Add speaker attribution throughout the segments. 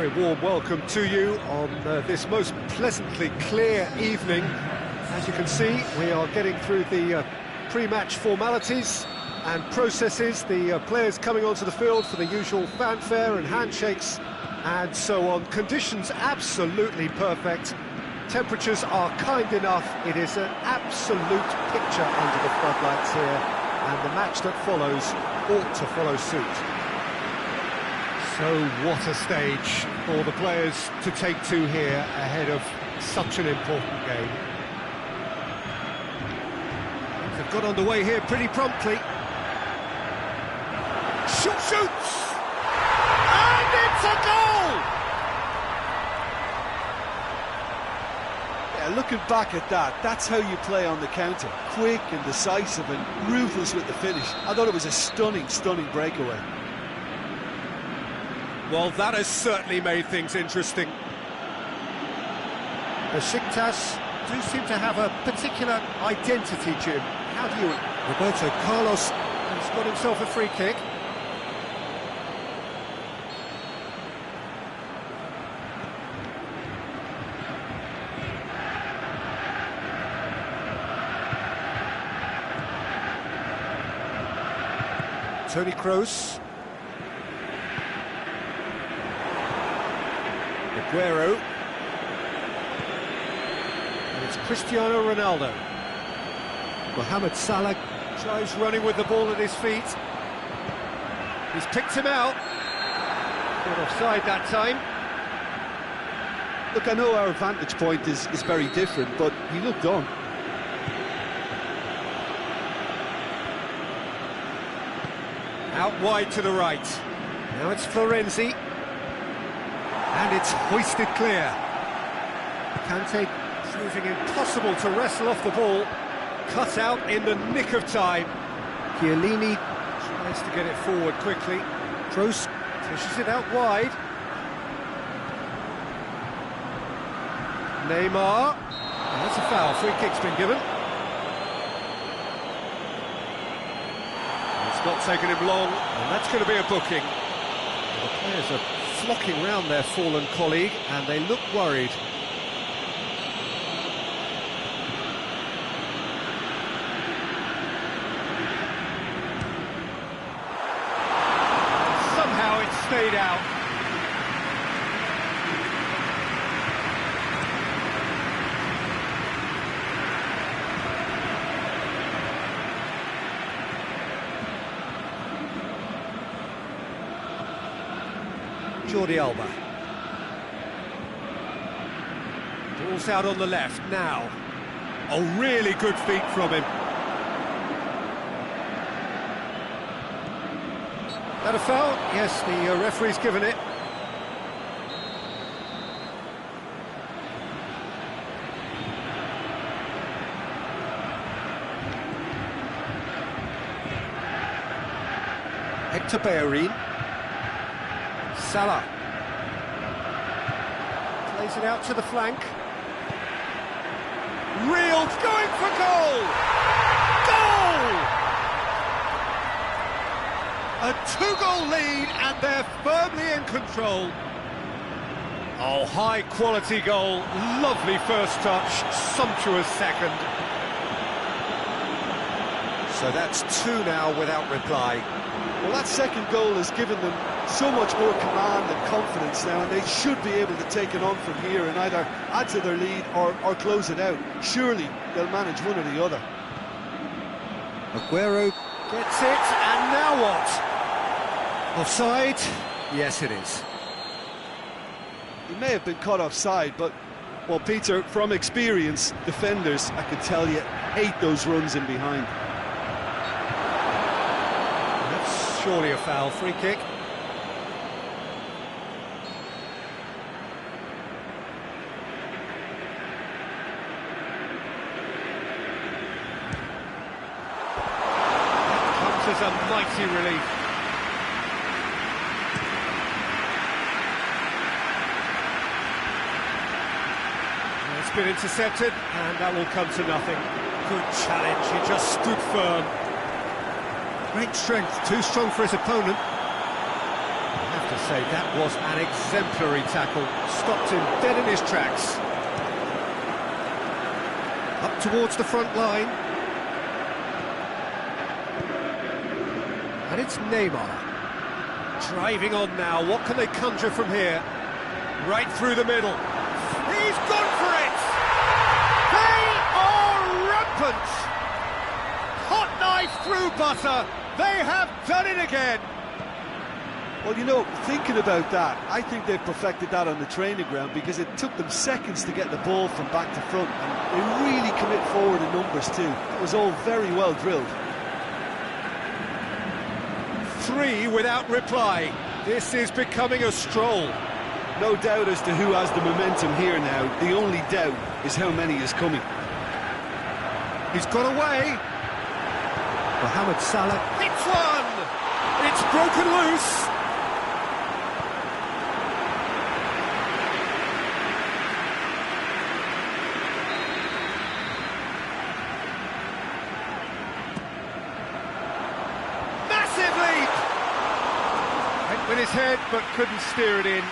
Speaker 1: very warm welcome to you on this most pleasantly clear evening. As you can see, we are getting through the pre-match formalities and processes, the players coming onto the field for the usual fanfare and handshakes and so on. Conditions absolutely perfect. Temperatures are kind enough. It is an absolute picture under the floodlights here, and the match that follows ought to follow suit. So what a stage for the players to take to here ahead of such an important game. They've got underway here pretty promptly. Shoots! And it's a goal!
Speaker 2: Yeah, looking back at that, that's how you play on the counter. Quick and decisive and ruthless with the finish. I thought it was a stunning, stunning breakaway.
Speaker 1: Well, that has certainly made things interesting. Besiktas do seem to have a particular identity, Jim. How do you... Roberto Carlos has got himself a free kick. Toni Kroos. Aguero. And it's Cristiano Ronaldo. Mohamed Salah tries running with the ball at his feet. He's picked him out. Not offside that time.
Speaker 2: Look, I know our vantage point is very different, but he looked on.
Speaker 1: Out wide to the right. Now it's Florenzi. And it's hoisted clear. Kante proving impossible to wrestle off the ball. Cut out in the nick of time. Chiellini tries to get it forward quickly. Kroos pushes it out wide. Neymar. And that's a foul. Free kick's been given. It's not taken him long, and that's going to be a booking. The players are flocking round their fallen colleague, and they look worried. Somehow it stayed out. Jordi Alba. Ball's out on the left now. Oh, really good feet from him. That a foul? Yes, the referee's given it. Hector Bellerin. Salah plays it out to the flank. Real going for goal! Goal! A two-goal lead and they're firmly in control. Oh, high-quality goal, lovely first touch, sumptuous second. So that's two now without reply.
Speaker 2: Well, that second goal has given them so much more command and confidence now, and they should be able to take it on from here and either add to their lead or close it out. Surely they'll manage one or the other.
Speaker 1: Aguero gets it, and now what? Offside? Yes, it is.
Speaker 2: He may have been caught offside, but, well, Peter, from experience, defenders, I can tell you, hate those runs in behind.
Speaker 1: That's surely a foul. Free kick. As a mighty relief. It's been intercepted, and that will come to nothing. Good challenge, he just stood firm. Great strength, too strong for his opponent. I have to say, that was an exemplary tackle. Stopped him dead in his tracks. Up towards the front line. And it's Neymar. Driving on now, what can they conjure from here? Right through the middle. He's gone for it! They are rampant! Hot knife through butter. They have done it again.
Speaker 2: Well, you know, thinking about that, I think they've perfected that on the training ground because it took them seconds to get the ball from back to front, and they really commit forward in numbers too. It was all very well drilled.
Speaker 1: 3 without reply. This is becoming a stroll.
Speaker 2: No doubt as to who has the momentum here now. The only doubt is how many is coming.
Speaker 1: He's got away. Mohamed Salah hits one. It's broken loose. Massive leap. Went with his head, but couldn't steer it in.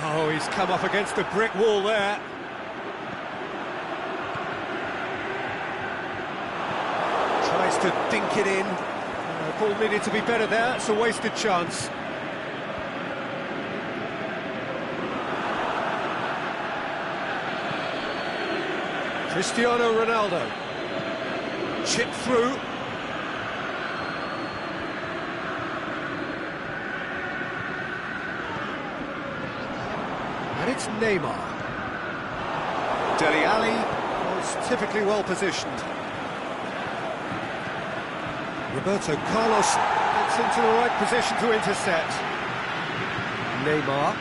Speaker 1: Oh, he's come up against a brick wall there. Tries to dink it in. Ball needed to be better there. It's a wasted chance. Cristiano Ronaldo. Chip through. And it's Neymar. Dele Alli was typically well positioned. Roberto Carlos gets into the right position to intercept. Neymar.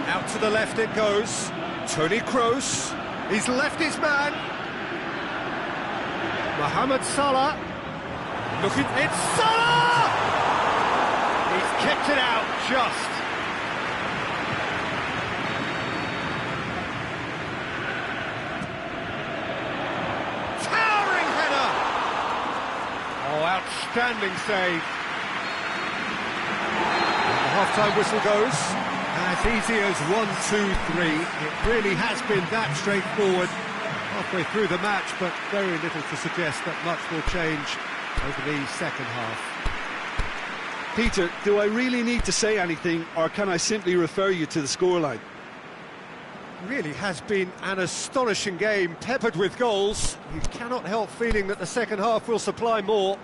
Speaker 1: Out to the left it goes. Toni Kroos. He's left his man. Mohamed Salah. Looking, it's Salah! He's kicked it out just. Outstanding save. And the half-time whistle goes. As easy as 1, 2, 3. It really has been that straightforward halfway through the match, but very little to suggest that much will change over the second half.
Speaker 2: Peter, do I really need to say anything, or can I simply refer you to the scoreline?
Speaker 1: Really has been an astonishing game, peppered with goals. You cannot help feeling that the second half will supply more.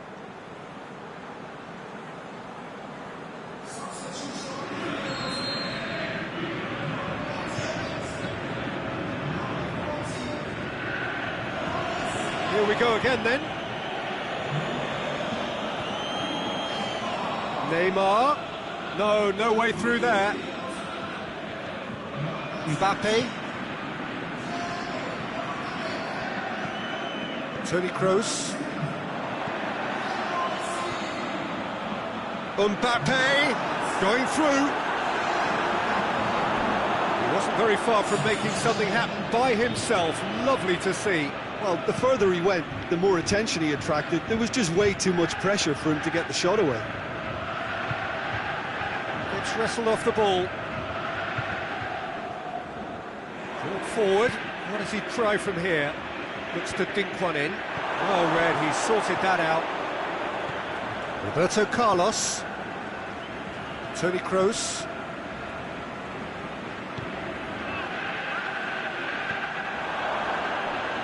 Speaker 1: Here we go again then. Neymar. No way through there. Mbappe. Toni Kroos. Mbappe going through. He wasn't very far from making something happen by himself. Lovely to see.
Speaker 2: Well, the further he went, the more attention he attracted. There was just way too much pressure for him to get the shot away.
Speaker 1: It's wrestled off the ball. Brought forward. What does he try from here? Looks to dink one in. Well read, he sorted that out. Roberto Carlos. Toni Kroos.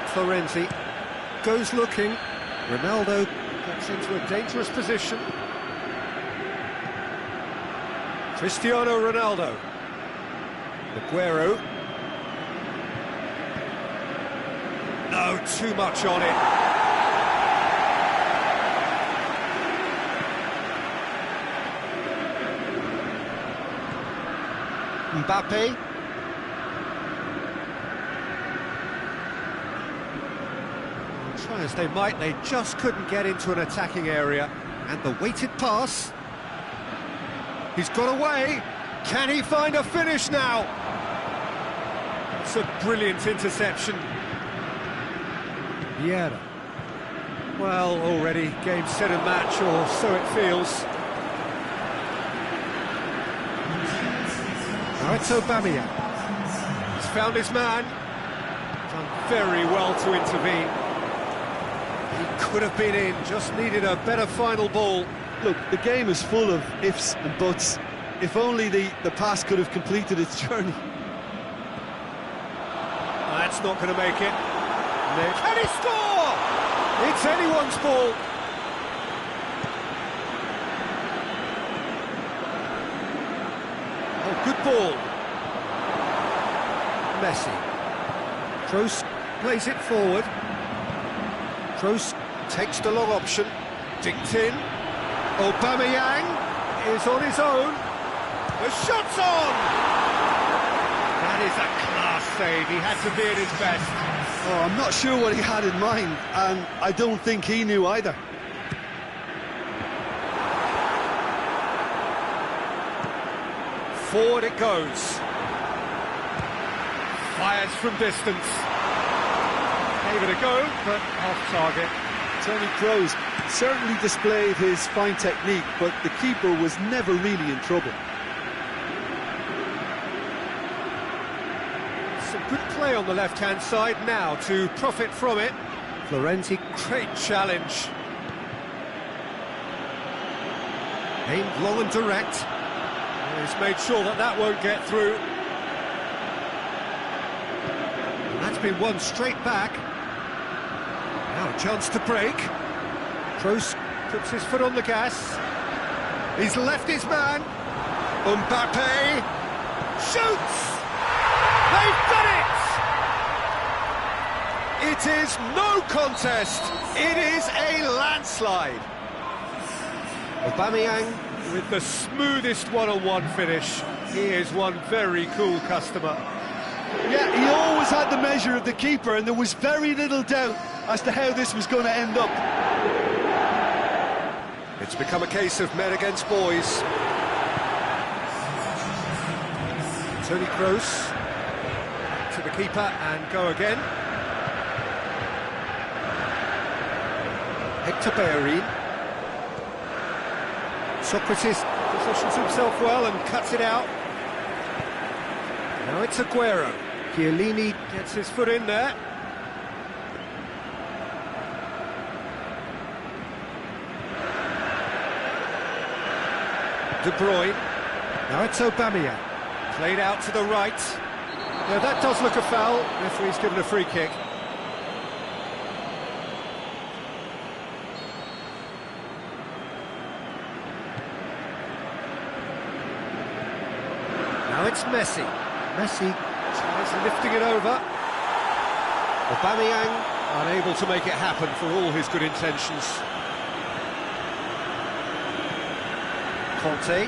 Speaker 1: Florenzi goes looking. Ronaldo gets into a dangerous position. Cristiano Ronaldo. Aguero. No, too much on it. Mbappe. Try as they might, they just couldn't get into an attacking area. And the weighted pass. He's got away. Can he find a finish now? It's a brilliant interception. Vieira. Well, already game, set and match, or so it feels. Now it's Aubameyang. He's found his man. Done very well to intervene. He could have been in, just needed a better final ball.
Speaker 2: Look, the game is full of ifs and buts. If only the pass could have completed its journey.
Speaker 1: That's not going to make it. Can he score? It's anyone's ball. Oh, good ball. Messi. Kroos plays it forward. Kroos takes the long option. Dinked in. Aubameyang is on his own. The shot's on! That is a class save. He had to be at his best.
Speaker 2: Oh, I'm not sure what he had in mind, and I don't think he knew either.
Speaker 1: Forward it goes. Fires from distance. Gave it a go, but off target.
Speaker 2: Tony Kroos certainly displayed his fine technique, but the keeper was never really in trouble.
Speaker 1: Some good play on the left-hand side now to profit from it. Florenzi, great challenge. Aimed long and direct. He's made sure that that won't get through. And that's been won straight back. Now a chance to break. Kroos puts his foot on the gas. He's left his man. Mbappe shoots! They've done it! It is no contest. It is a landslide. Aubameyang with the smoothest one-on-one finish. He is one very cool customer.
Speaker 2: Yeah, he always had the measure of the keeper, and there was very little doubt as to how this was going to end up.
Speaker 1: It's become a case of men against boys. Tony Kroos to the keeper and go again. Hector Bellerin. Socrates positions himself well and cuts it out. Now it's Aguero. Chiellini gets his foot in there. De Bruyne. Now it's Aubameyang. Played out to the right. Now that does look a foul. Referee's given a free kick. Now it's Messi. Messi tries lifting it over. Aubameyang unable to make it happen for all his good intentions. Conte.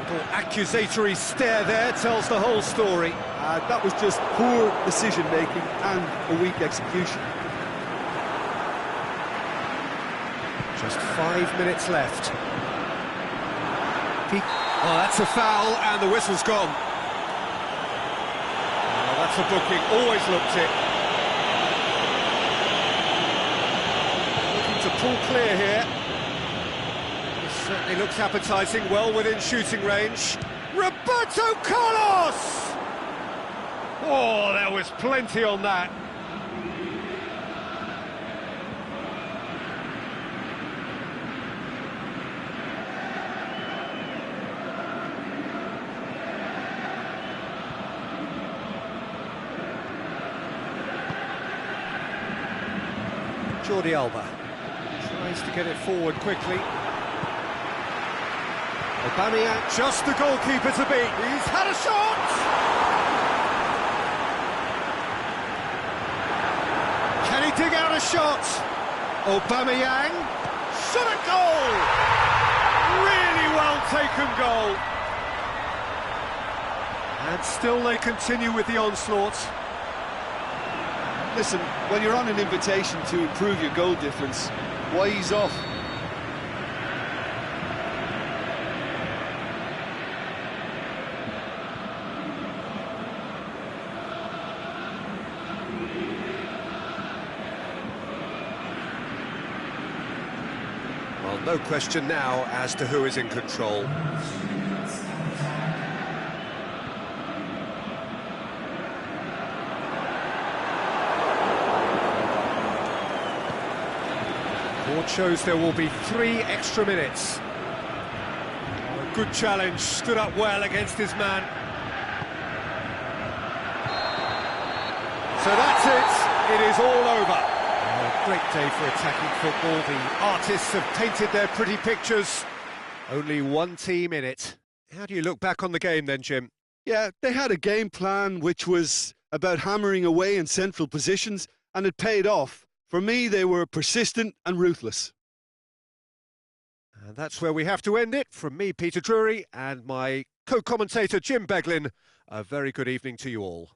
Speaker 1: Little accusatory stare there tells the whole story.
Speaker 2: That was just poor decision-making and a weak execution.
Speaker 1: Just 5 minutes left. Oh, that's a foul, and the whistle's gone. Oh, that's a booking, always looked it. Looking to pull clear here. This certainly looks appetising, well within shooting range. Roberto Carlos! Oh, there was plenty on that. Jordi Alba tries to get it forward quickly. Aubameyang, just the goalkeeper to beat. He's had a shot! Can he dig out a shot? Aubameyang, shot a goal! Really well taken goal. And still they continue with the onslaught.
Speaker 2: Listen, when you're on an invitation to improve your goal difference, why ease off?
Speaker 1: No question now as to who is in control. Board shows there will be 3 extra minutes. A good challenge, stood up well against his man. So that's it, it is all over. A great day for attacking football. The artists have painted their pretty pictures. Only one team in it. How do you look back on the game then, Jim?
Speaker 2: Yeah, they had a game plan which was about hammering away in central positions, and it paid off. For me, they were persistent and ruthless.
Speaker 1: And that's where we have to end it. From me, Peter Drury, and my co-commentator, Jim Beglin, a very good evening to you all.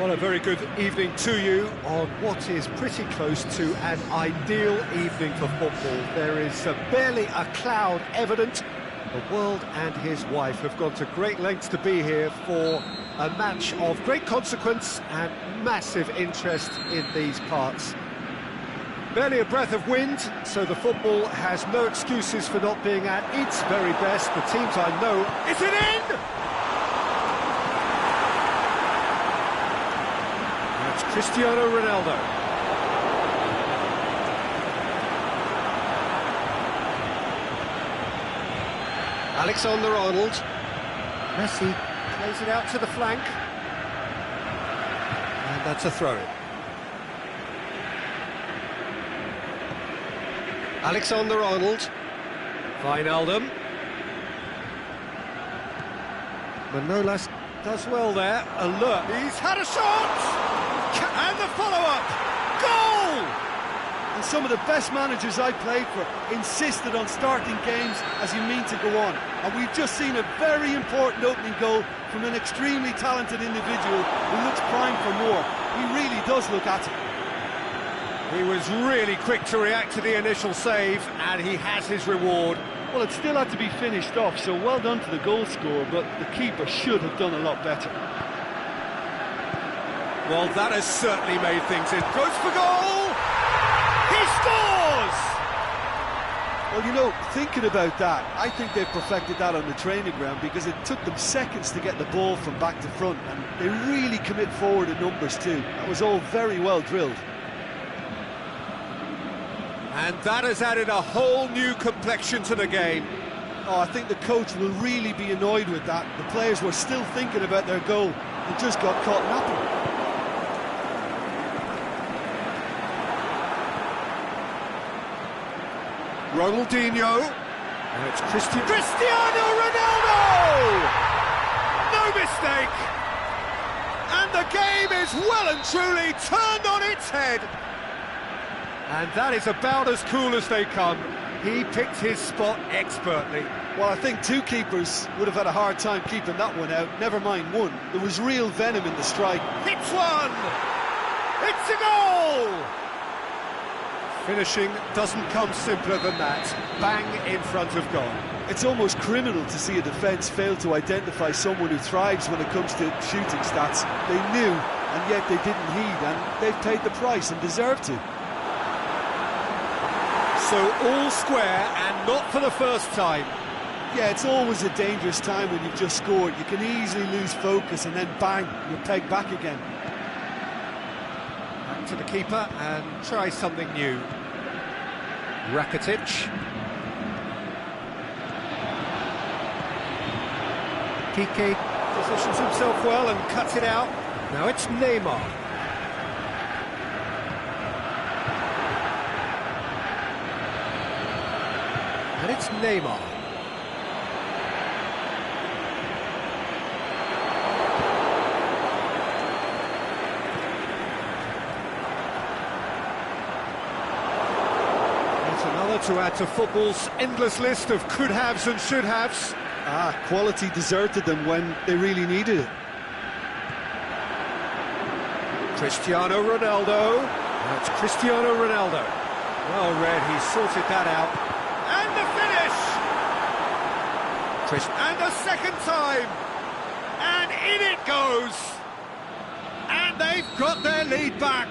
Speaker 1: Well, a very good evening to you on what is pretty close to an ideal evening for football. There is barely a cloud evident. The world and his wife have gone to great lengths to be here for a match of great consequence and massive interest in these parts. Barely a breath of wind, so the football has no excuses for not being at its very best. The teams I know... Is it in? That's Cristiano Ronaldo. Alexander-Arnold. Messi plays it out to the flank. And that's a throw-in. Alexander-Arnold. Wijnaldum. Manolas does well there. Alert. He's had a shot! And the follow-up. Goal!
Speaker 2: And some of the best managers I played for insisted on starting games as you mean to go on. And we've just seen a very important opening goal from an extremely talented individual who looks primed for more. He really does look at it.
Speaker 1: He was really quick to react to the initial save, and he has his reward.
Speaker 2: Well, it still had to be finished off, so well done to the goal scorer, but the keeper should have done a lot better.
Speaker 1: Well, that has certainly made things in. Goes for goal! He scores!
Speaker 2: Well, you know, thinking about that, I think they've perfected that on the training ground because it took them seconds to get the ball from back to front, and they really commit forward in numbers too. That was all very well drilled.
Speaker 1: And that has added a whole new complexion to the game.
Speaker 2: Oh, I think the coach will really be annoyed with that. The players were still thinking about their goal and just got caught napping.
Speaker 1: Ronaldinho. And it's Cristiano Ronaldo! No mistake! And the game is well and truly turned on its head. And that is about as cool as they come. He picked his spot expertly.
Speaker 2: Well, I think two keepers would have had a hard time keeping that one out, never mind one. There was real venom in the strike.
Speaker 1: Hits one! It's a goal! Finishing doesn't come simpler than that. Bang in front of goal.
Speaker 2: It's almost criminal to see a defence fail to identify someone who thrives when it comes to shooting stats. They knew, and yet they didn't heed, and they've paid the price and deserve to.
Speaker 1: So all square, and not for the first time.
Speaker 2: Yeah, it's always a dangerous time when you've just scored. You can easily lose focus and then bang, you're pegged back again.
Speaker 1: Back to the keeper and try something new. Rakitic. Piqué positions himself well and cuts it out. Now it's Neymar. And it's Neymar. That's another to add to football's endless list of could-haves and should-haves.
Speaker 2: Quality deserted them when they really needed it.
Speaker 1: Cristiano Ronaldo. That's Cristiano Ronaldo. Well read, he sorted that out. And the finish! And the second time! And in it goes! And they've got their lead back!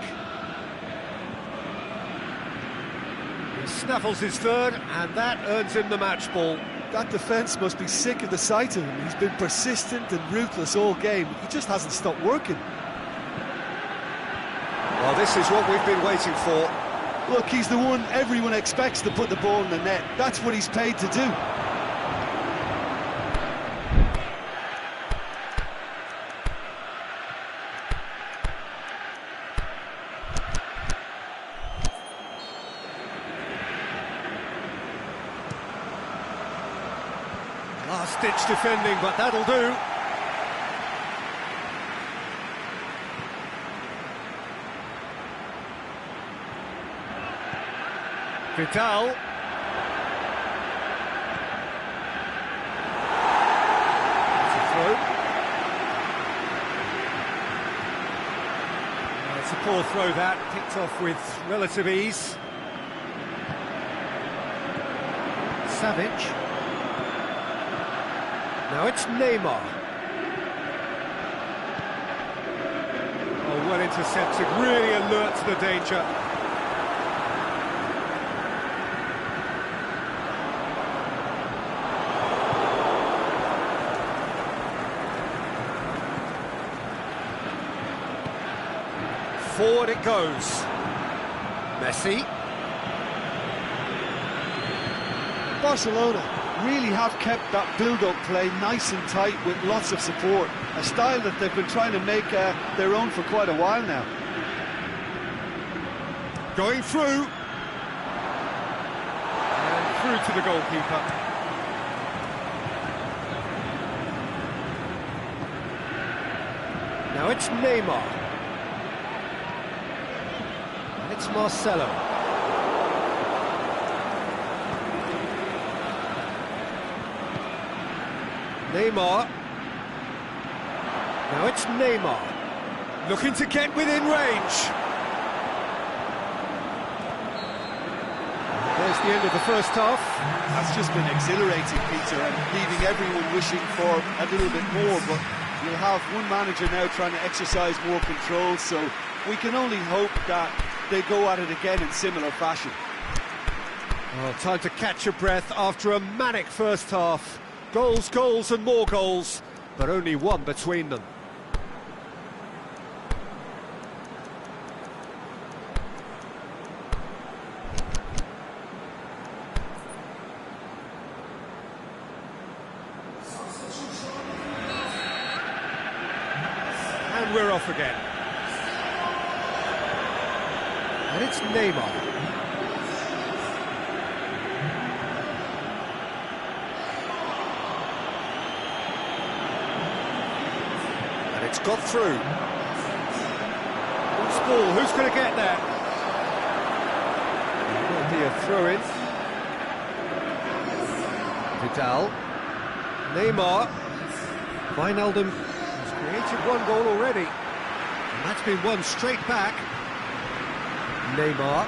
Speaker 1: He snaffles his third, and that earns him the match ball.
Speaker 2: That defence must be sick of the sight of him. He's been persistent and ruthless all game. He just hasn't stopped working.
Speaker 1: Well, this is what we've been waiting for.
Speaker 2: Look, he's the one everyone expects to put the ball in the net. That's what he's paid to do.
Speaker 1: Last-ditch defending, but that'll do. Vidal. That's a throw. poor throw that, picked off with relative ease. Savic. Now it's Neymar. Oh, well intercepted, really alert to the danger. Forward it goes. Messi.
Speaker 2: Barcelona really have kept that build-up play nice and tight with lots of support, a style that they've been trying to make their own for quite a while now.
Speaker 1: Going through. And through to the goalkeeper. Now it's Neymar. And it's Marcelo. Neymar. Now it's Neymar. Looking to get within range. There's the end of the first half.
Speaker 2: That's just been exhilarating, Peter, and leaving everyone wishing for a little bit more, but you'll have one manager now trying to exercise more control, so we can only hope that they go at it again in similar fashion.
Speaker 1: Oh, time to catch your breath after a manic first half. Goals, goals and more goals, but only one between them. And we're off again. And it's Neymar. It's got through. Loose ball, who's going to get there? Will be a throw-in. Vidal. Neymar. Wijnaldum has created one goal already. And that's been won straight back. Neymar.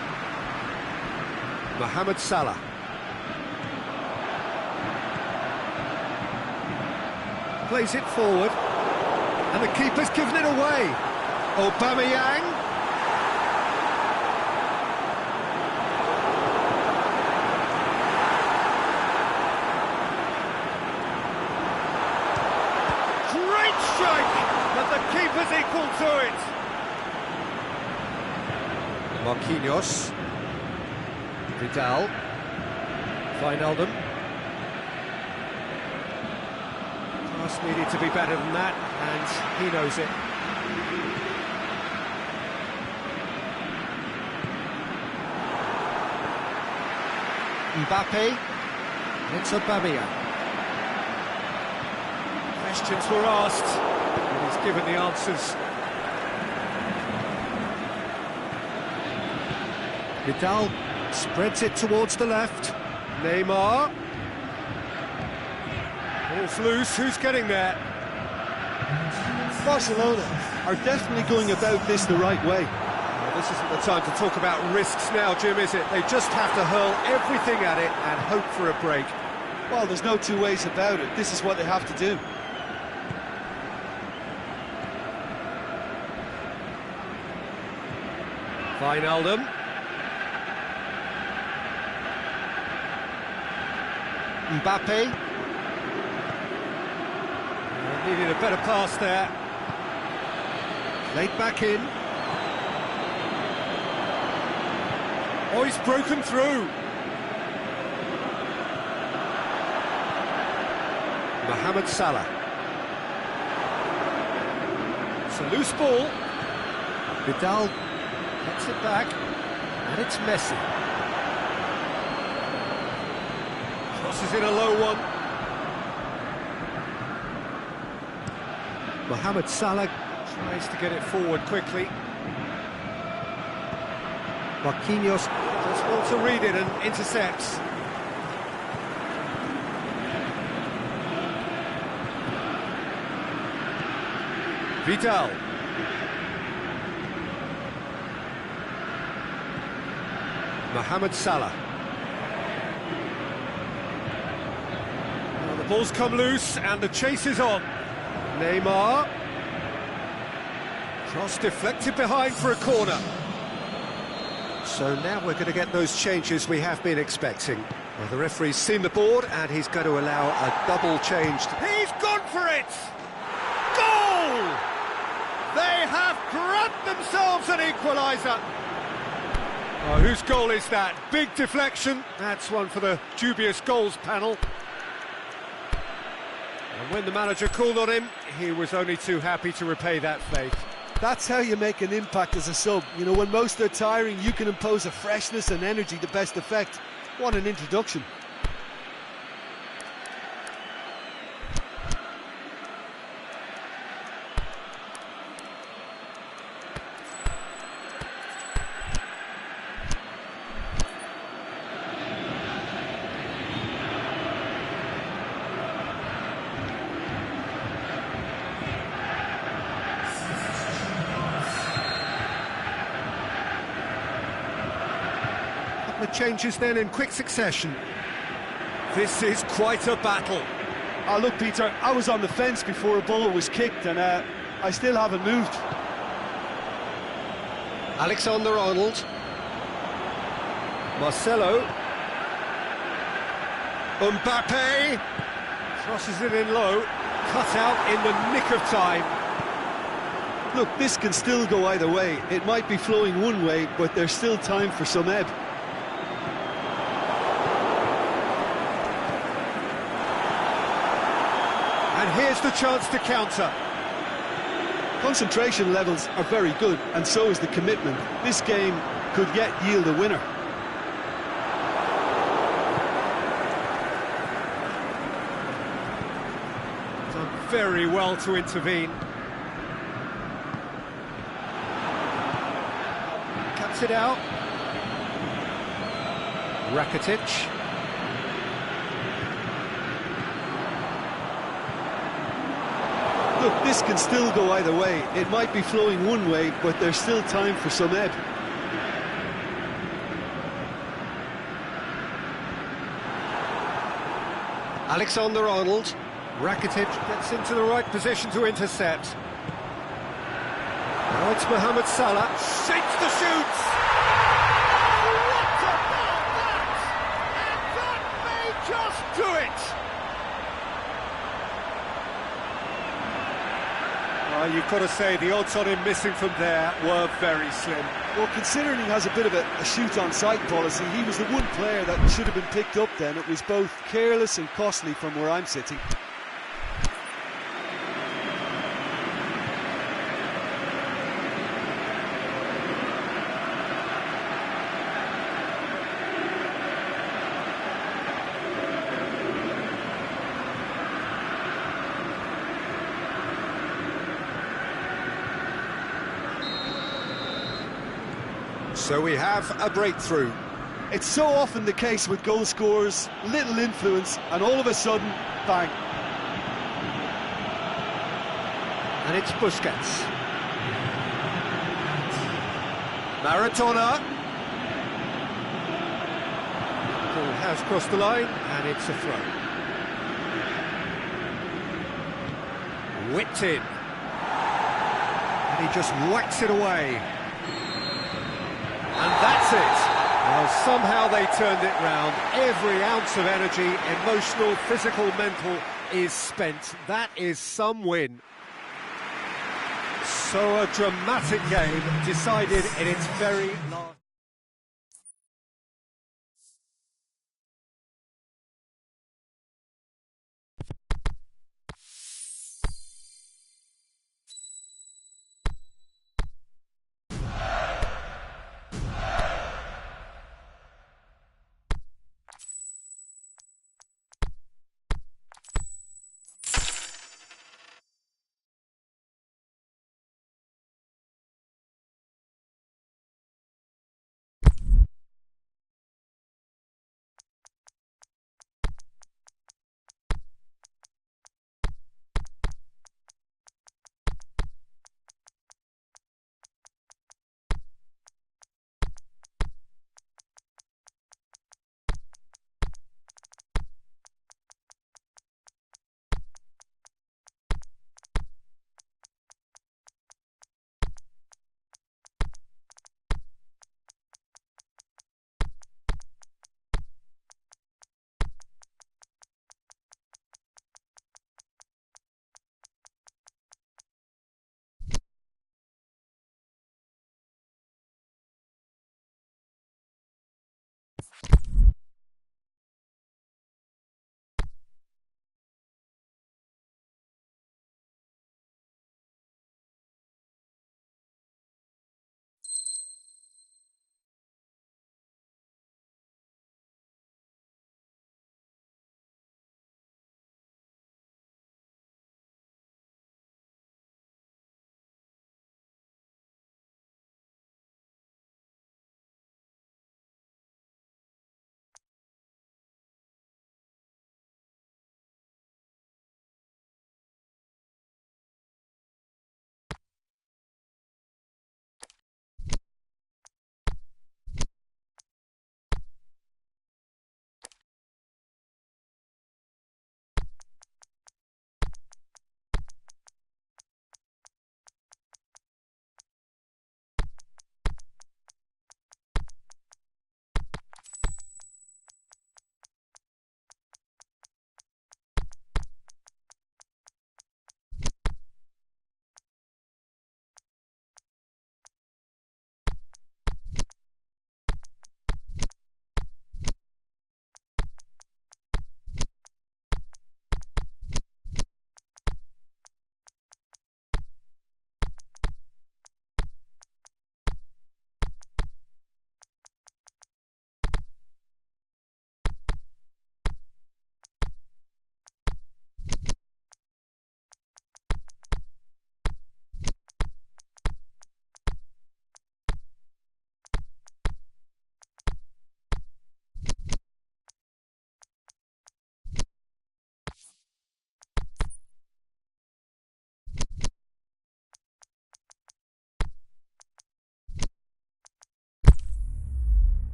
Speaker 1: Mohamed Salah. Plays it forward. And the keeper's given it away. Aubameyang. Great strike, but the keeper's equal to it. Marquinhos. Vidal. Wijnaldum. Pass needed to be better than that, and he knows it. Mbappe. It's Aubameyang. Questions were asked, and he's given the answers. Vidal spreads it towards the left. Neymar. Ball's loose, who's getting there?
Speaker 2: Barcelona are definitely going about this the right way.
Speaker 1: Well, this isn't the time to talk about risks now, Jim, is it? They just have to hurl everything at it and hope for a break.
Speaker 2: Well, there's no two ways about it. This is what they have to do.
Speaker 1: Wijnaldum. Mbappe. Needed a better pass there. Laid back in. Oh, he's broken through. Mohamed Salah. It's a loose ball. Vidal gets it back, and it's Messi. Crosses in a low one. Mohamed Salah tries to get it forward quickly. Marquinhos does well to read it and intercepts. Vidal. Mohamed Salah. Well, the ball's come loose and the chase is on. Neymar. Cross deflected behind for a corner. So now we're going to get those changes we have been expecting. Well, the referee's seen the board and he's going to allow a double change. He's gone for it! Goal! They have grabbed themselves an equaliser. Oh, whose goal is that? Big deflection. That's one for the dubious goals panel. And when the manager called on him, he was only too happy to repay that faith.
Speaker 2: That's how you make an impact as a sub. You know, when most are tiring, you can impose a freshness and energy to best effect. What an introduction.
Speaker 1: The changes then in quick succession. This is quite a battle.
Speaker 2: Oh, look, Peter, I was on the fence before a ball was kicked, and I still haven't moved.
Speaker 1: Alexander-Arnold. Marcelo. Mbappe. Crosses it in low. Cut out in the nick of time.
Speaker 2: Look, this can still go either way. It might be flowing one way, but there's still time for some ebb.
Speaker 1: And here's the chance to counter.
Speaker 2: Concentration levels are very good, and so is the commitment. This game could yet yield a winner.
Speaker 1: Done very well to intervene. Cuts it out. Rakitic.
Speaker 2: Look, this can still go either way. It might be flowing one way, but there's still time for some ebb.
Speaker 1: Alexander-Arnold. Rakitic gets into the right position to intercept. Now it's Mohamed Salah. Shakes the shoots! What about that? And that may just do it! Well, you've got to say the odds on him missing from there were very slim.
Speaker 2: Well, considering he has a bit of a shoot-on-sight policy, he was the one player that should have been picked up then. It was both careless and costly from where I'm sitting.
Speaker 1: So we have a breakthrough.
Speaker 2: It's so often the case with goal scorers, little influence, and all of a sudden, bang.
Speaker 1: And it's Busquets. Maradona. The ball has crossed the line, and it's a throw. Whipped in. And he just whacks it away. And that's it. Well, somehow they turned it round. Every ounce of energy, emotional, physical, mental, is spent. That is some win. So a dramatic game decided in its very last...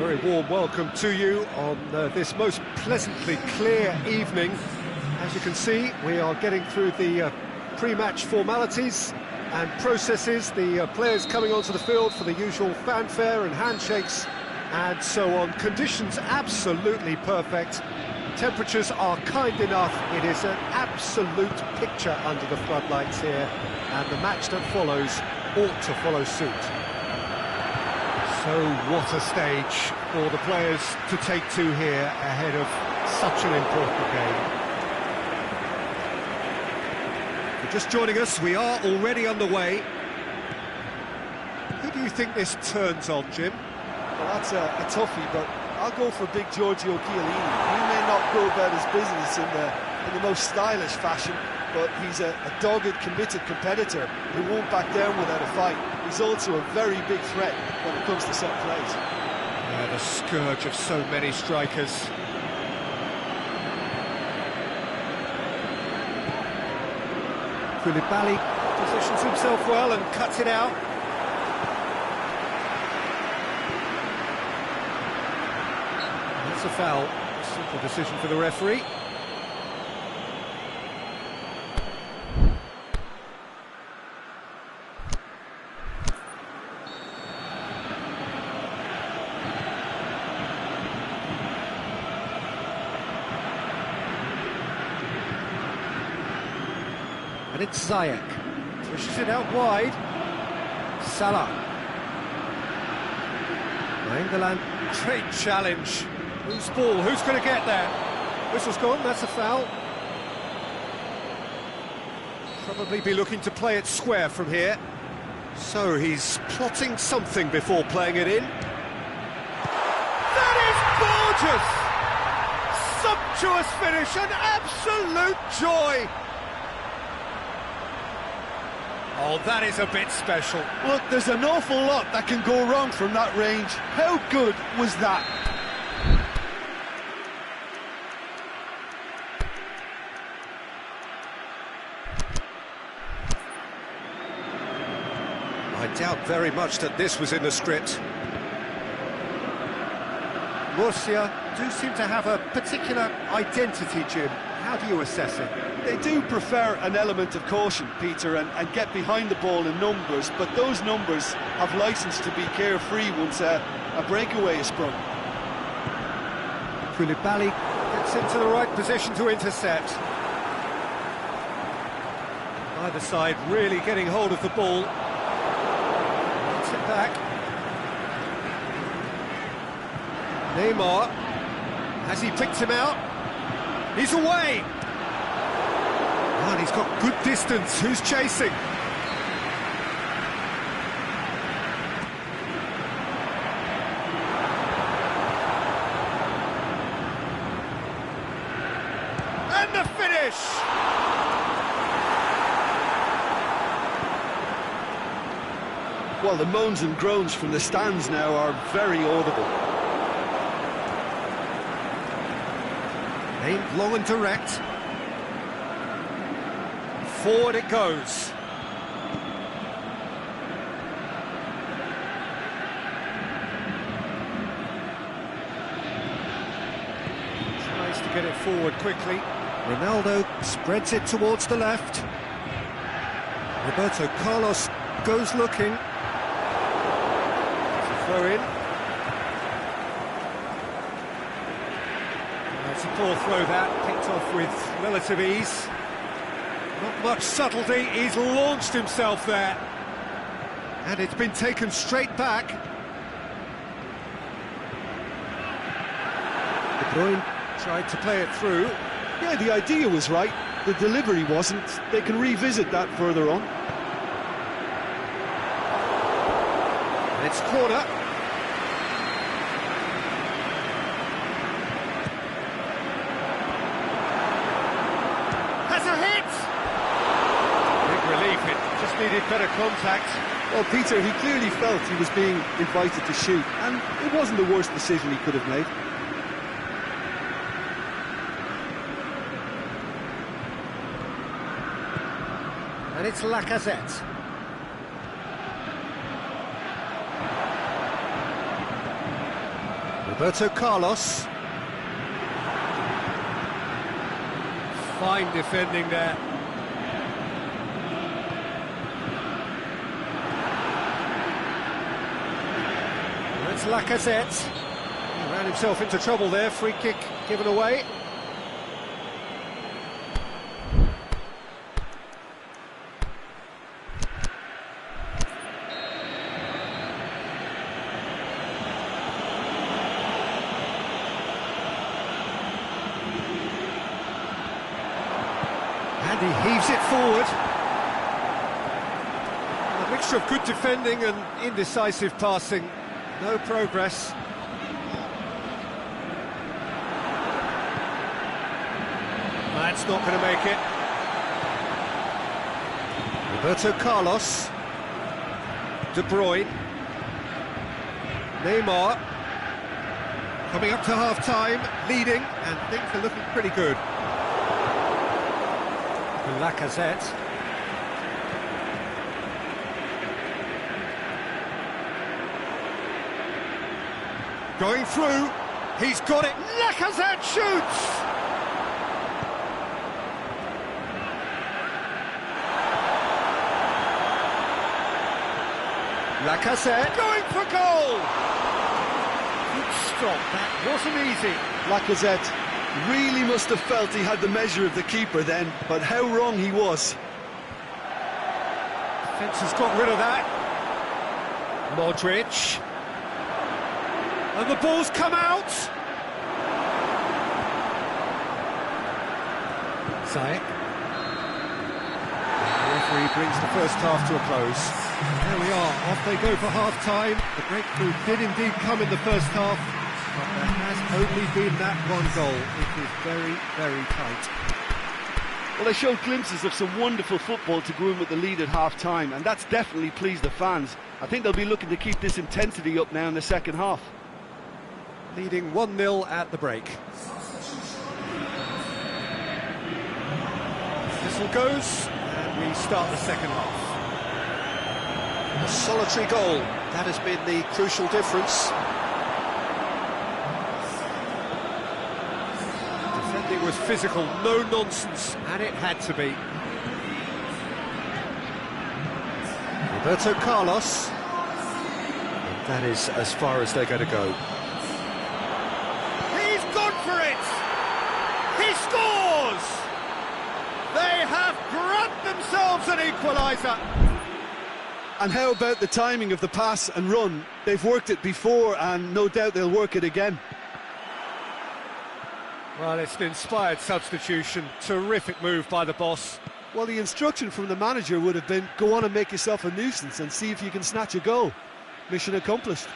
Speaker 1: Very warm welcome to you on this most pleasantly clear evening. As you can see, we are getting through the pre-match formalities and processes, the players coming onto the field for the usual fanfare and handshakes and so on. Conditions absolutely perfect. Temperatures are kind enough. It is an absolute picture under the floodlights here, and the match that follows ought to follow suit. So what a stage for the players to take to here ahead of such an important game. If you're just joining us, we are already underway. Who do you think this turns on, Jim?
Speaker 2: Well, that's a toughie, but I'll go for big Giorgio Chiellini. He may not go about his business in the most stylish fashion, but he's a dogged, committed competitor who won't back down without a fight. He's also a very big threat when it comes to set plays.
Speaker 1: Yeah, the scourge of so many strikers. Koulibaly positions himself well and cuts it out. That's a foul. Simple decision for the referee. And it's Ziyech. Pushes it out wide. Salah. England. Great challenge. Who's ball? Who's going to get there? Whistle's gone, that's a foul. Probably be looking to play it square from here. So he's plotting something before playing it in. That is gorgeous! Sumptuous finish, an absolute joy! Oh, that is a bit special.
Speaker 2: Look, there's an awful lot that can go wrong from that range. How good was that?
Speaker 1: I doubt very much that this was in the script. Murcia do seem to have a particular identity, Jim. How do you assess it?
Speaker 2: They do prefer an element of caution, Peter, and get behind the ball in numbers, but those numbers have licence to be carefree once a breakaway is sprung.
Speaker 1: Koulibaly gets into the right position to intercept. Either side really getting hold of the ball. Gets it back. Neymar, has he picked him out? He's away! And he's got good distance. Who's chasing? And the finish!
Speaker 2: Well, the moans and groans from the stands now are very audible.
Speaker 1: Aimed long and direct. Forward it goes. Tries to get it forward quickly. Ronaldo spreads it towards the left. Roberto Carlos goes looking. It's a throw in. It's a poor throw that, picked off with relative ease. Not much subtlety, he's launched himself there. And it's been taken straight back. De Bruyne tried to play it through.
Speaker 2: Yeah, the idea was right, the delivery wasn't. They can revisit that further on.
Speaker 1: And it's corner. Has a hit! Big relief, it just needed better contact.
Speaker 2: Well, Peter, he clearly felt he was being invited to shoot, and it wasn't the worst decision he could have made.
Speaker 1: And it's Lacazette. Roberto Carlos. Fine defending there. That's Lacazette. He ran himself into trouble there, free kick given away. And he heaves it forward. A mixture of good defending and indecisive passing. No progress. That's not going to make it. Roberto Carlos. De Bruyne. Neymar. Coming up to half-time, leading, and things are looking pretty good. Lacazette. Going through, he's got it, Lacazette shoots! Lacazette going for goal! Good stop, that wasn't easy.
Speaker 2: Lacazette really must have felt he had the measure of the keeper then, but how wrong he was.
Speaker 1: Defence has got rid of that. Modric. And the ball's come out. Ziyech. The referee brings the first half to a close. There we are, off they go for half-time. The breakthrough did indeed come in the first half, but there has only been that one goal. It is very, very tight.
Speaker 2: Well, they showed glimpses of some wonderful football to go in with the lead at half-time, and that's definitely pleased the fans. I think they'll be looking to keep this intensity up now in the second half.
Speaker 1: Leading 1-0 at the break. Whistle goes, and we start the second half. A solitary goal, that has been the crucial difference. Defending was physical, no nonsense, and it had to be. Roberto Carlos. And that is as far as they're going to go. He's gone for it! He scores! They have grabbed themselves an equaliser!
Speaker 2: And how about the timing of the pass and run? They've worked it before, and no doubt they'll work it again.
Speaker 1: Well, it's an inspired substitution. Terrific move by the boss.
Speaker 2: Well, the instruction from the manager would have been, go on and make yourself a nuisance and see if you can snatch a goal. Mission accomplished.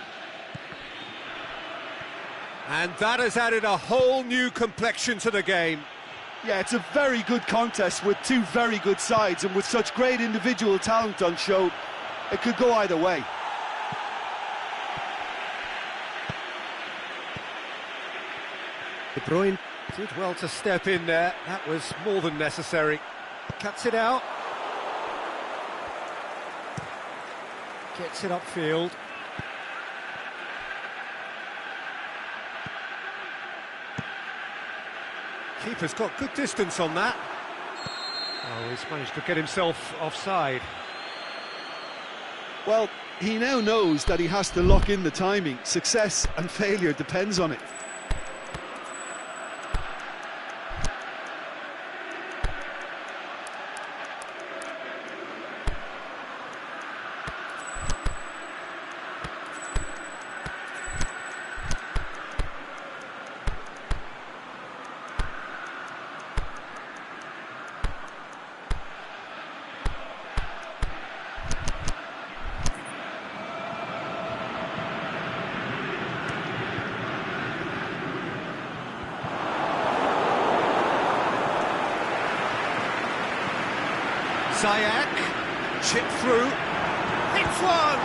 Speaker 1: And that has added a whole new complexion to the game.
Speaker 2: Yeah, it's a very good contest with two very good sides, and with such great individual talent on show, it could go either way.
Speaker 1: De Bruyne did well to step in there. That was more than necessary. Cuts it out. Gets it upfield. Keeper's got good distance on that. Oh, he's managed to get himself offside.
Speaker 2: Well, he now knows that he has to lock in the timing. Success and failure depends on it.
Speaker 1: Ziyech, chip through, hits one!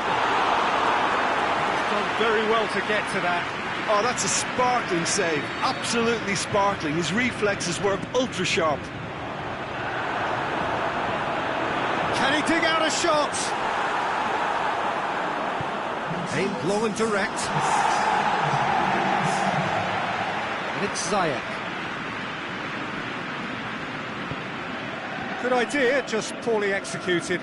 Speaker 1: He's done very well to get to that.
Speaker 2: Oh, that's a sparkling save, absolutely sparkling. His reflexes were ultra sharp.
Speaker 1: Can he dig out a shot? Aimed long and direct. And it's Ziyech. Good idea, just poorly executed.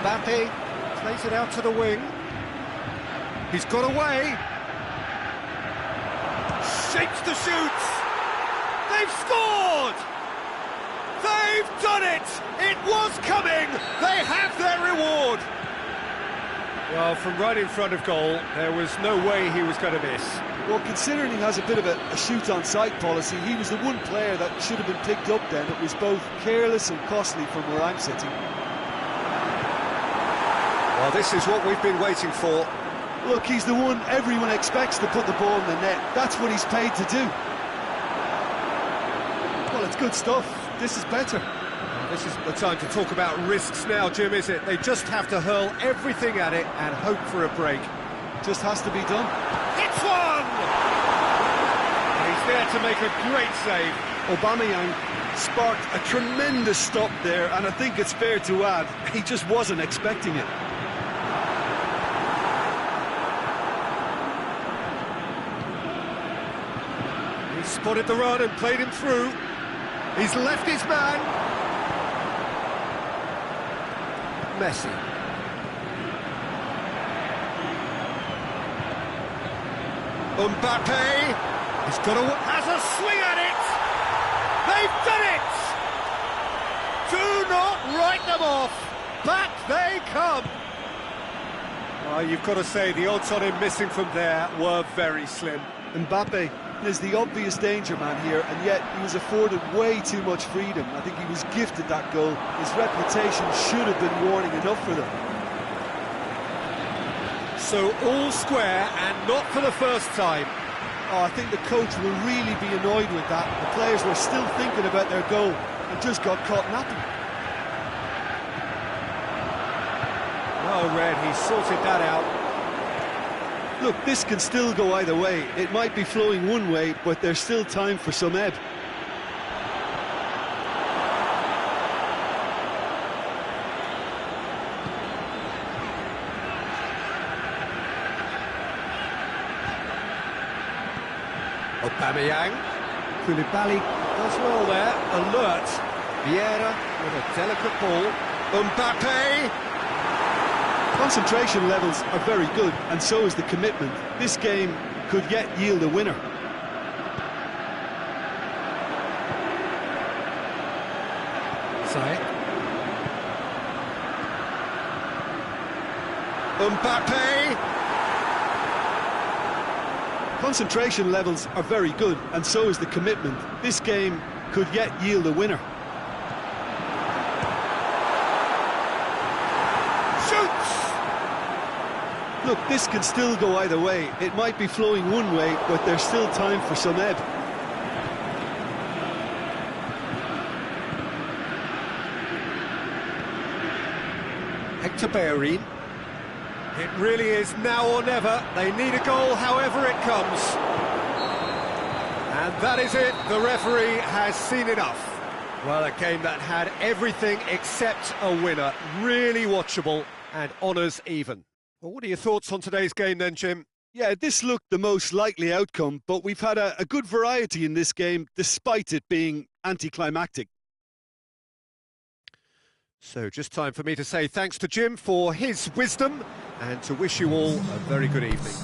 Speaker 1: Mbappe plays it out to the wing. He's got away. Shapes the shoot. They've scored! They've done it! It was coming! They have their reward! Well, from right in front of goal, there was no way he was going to miss.
Speaker 2: Well, considering he has a bit of a shoot-on-sight policy, he was the one player that should have been picked up then. It was both careless and costly from where I'm sitting.
Speaker 1: Well, this is what we've been waiting for.
Speaker 2: Look, he's the one everyone expects to put the ball in the net. That's what he's paid to do. Well, it's good stuff. This is better.
Speaker 1: Well, this is the time to talk about risks now, Jim, is it? They just have to hurl everything at it and hope for a break.
Speaker 2: Just has to be done.
Speaker 1: It's one! And he's there to make a great save.
Speaker 2: Aubameyang sparked a tremendous stop there, and I think it's fair to add, he just wasn't expecting it.
Speaker 1: He spotted the run and played him through. He's left his man. Messi. Mbappe. He's got has a swing at it. They've done it. Do not write them off. Back they come. Well, you've got to say the odds on him missing from there were very slim.
Speaker 2: Mbappe is the obvious danger man here, and yet he was afforded way too much freedom. I think he was gifted that goal. His reputation should have been warning enough for them.
Speaker 1: So all square, and not for the first time.
Speaker 2: Oh, I think the coach will really be annoyed with that. The players were still thinking about their goal and just got caught napping.
Speaker 1: Well read, he sorted that out.
Speaker 2: Look, this can still go either way. It might be flowing one way, but there's still time for some ebb.
Speaker 1: Aubameyang. Koulibaly does well there, alert. Vieira with a delicate ball. Mbappe.
Speaker 2: Concentration levels are very good, and so is the commitment. This game could yet yield a winner.
Speaker 1: Ziyech. Mbappe.
Speaker 2: Concentration levels are very good, and so is the commitment. This game could yet yield a winner. Look, this can still go either way. It might be flowing one way, but there's still time for some ebb.
Speaker 1: Hector Bellerin. It really is now or never. They need a goal however it comes. And that is it. The referee has seen enough. Well, a game that had everything except a winner. Really watchable and honours even. Well, what are your thoughts on today's game then, Jim?
Speaker 2: Yeah, this looked the most likely outcome, but we've had a good variety in this game, despite it being anticlimactic.
Speaker 1: So just time for me to say thanks to Jim for his wisdom and to wish you all a very good evening.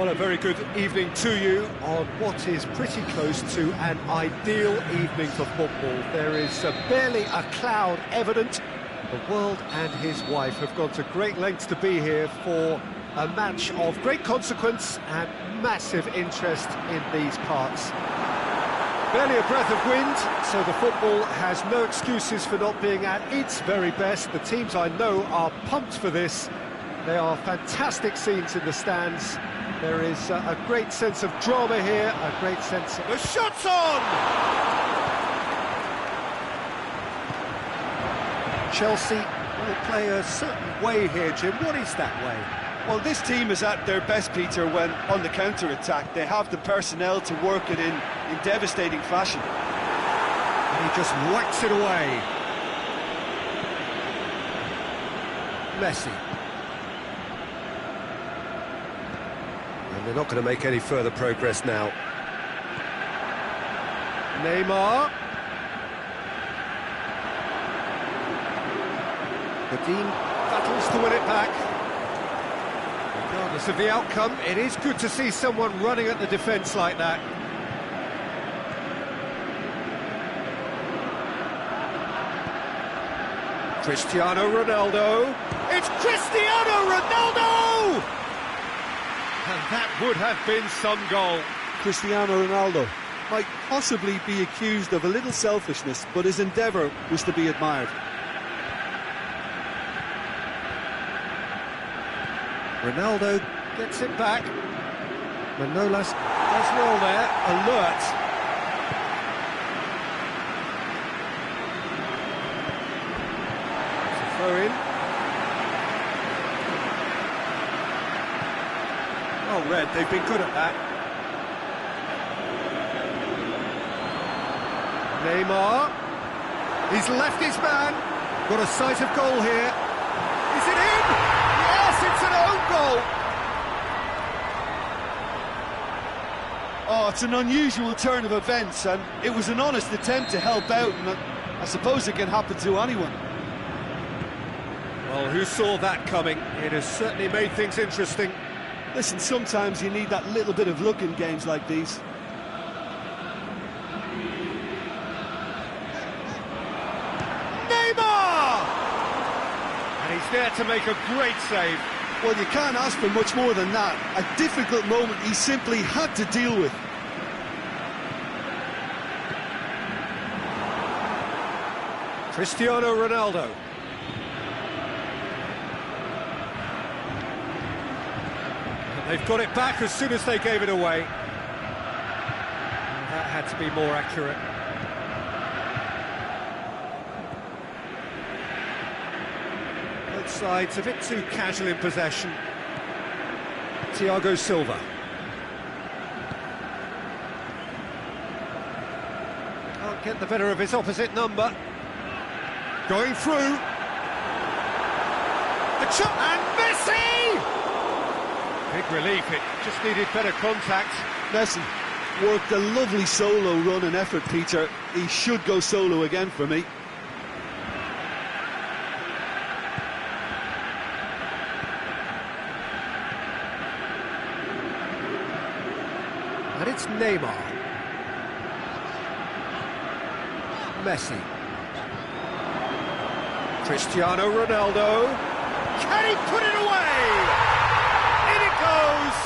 Speaker 1: Well, a very good evening to you on what is pretty close to an ideal evening for football. There is barely a cloud evident. The world and his wife have gone to great lengths to be here for a match of great consequence and massive interest in these parts. Barely a breath of wind, so the football has no excuses for not being at its very best. The teams I know are pumped for this. There are fantastic scenes in the stands. There is a great sense of drama here, a great sense of...
Speaker 3: The shot's on!
Speaker 1: Chelsea will play a certain way here, Jim. What is that way?
Speaker 2: Well, this team is at their best, Peter, when on the counter-attack. They have the personnel to work it in devastating fashion.
Speaker 1: And he just whacks it away. Messi. And they're not going to make any further progress now. Neymar. Godin battles to win it back. Regardless of the outcome, it is good to see someone running at the defence like that. Cristiano Ronaldo.
Speaker 3: It's Cristiano Ronaldo!
Speaker 1: And that would have been some goal.
Speaker 2: Cristiano Ronaldo might possibly be accused of a little selfishness, but his endeavour was to be admired.
Speaker 1: Ronaldo gets it back. Manolas does well there, alert. It's a throw in. Oh, Red, they've been good at that. Neymar. He's left his man. Got a sight of goal here. Is it in? Yes, it's an own goal.
Speaker 2: Oh, it's an unusual turn of events, and it was an honest attempt to help out, and I suppose it can happen to anyone.
Speaker 1: Well, who saw that coming? It has certainly made things interesting.
Speaker 2: Listen, sometimes you need that little bit of luck in games like these.
Speaker 1: Neymar! And he's there to make a great save.
Speaker 2: Well, you can't ask for much more than that. A difficult moment he simply had to deal with.
Speaker 1: Cristiano Ronaldo. They've got it back as soon as they gave it away. That had to be more accurate. Both sides a bit too casual in possession. Thiago Silva. Can't get the better of his opposite number. Going through. A shot and Messi! Big relief, it just needed better contact.
Speaker 2: Messi worked a lovely solo run and effort, Peter. He should go solo again for me.
Speaker 1: And it's Neymar. Messi. Cristiano Ronaldo. Can he put it away? In it goes!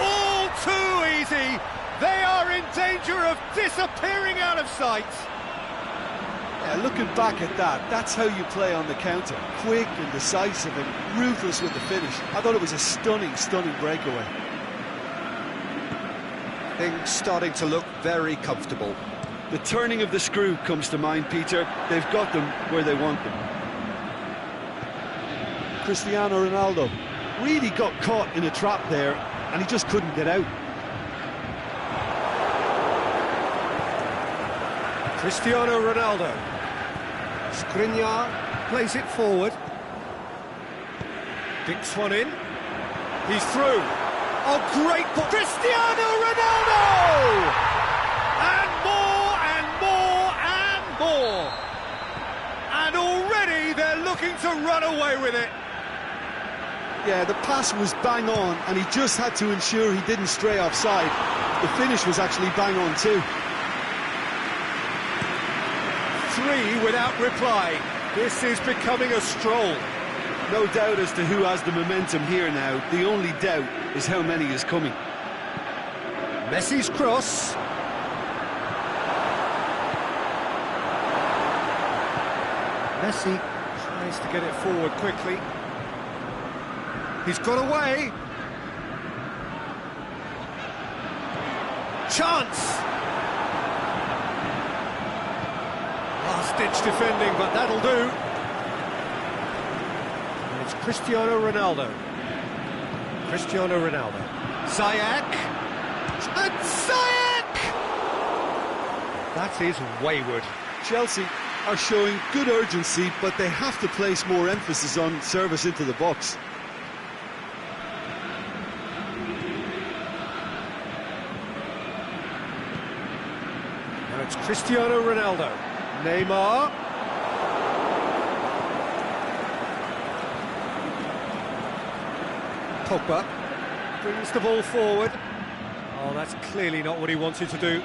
Speaker 1: All too easy! They are in danger of disappearing out of sight!
Speaker 2: Yeah, looking back at that, that's how you play on the counter. Quick and decisive and ruthless with the finish. I thought it was a stunning, stunning breakaway.
Speaker 1: Things starting to look very comfortable.
Speaker 2: The turning of the screw comes to mind, Peter. They've got them where they want them. Cristiano Ronaldo really got caught in a trap there, and he just couldn't get out.
Speaker 1: Cristiano Ronaldo. Skriniar plays it forward. Dinks one in. He's through. Oh, great ball. Cristiano Ronaldo! And more and more and more. And already they're looking to run away with it.
Speaker 2: Yeah, the pass was bang on, and he just had to ensure he didn't stray offside. The finish was actually bang on too.
Speaker 1: 3 without reply. This is becoming a stroll.
Speaker 2: No doubt as to who has the momentum here now. The only doubt is how many is coming.
Speaker 1: Messi's cross. Messi tries to get it forward quickly. He's got away. Chance! Last-ditch defending, but that'll do. And it's Cristiano Ronaldo. Cristiano Ronaldo. Ziyech! And Ziyech! That is wayward.
Speaker 2: Chelsea are showing good urgency, but they have to place more emphasis on service into the box.
Speaker 1: Now it's Cristiano Ronaldo. Neymar. Pogba brings the ball forward. Oh, that's clearly not what he wanted to do.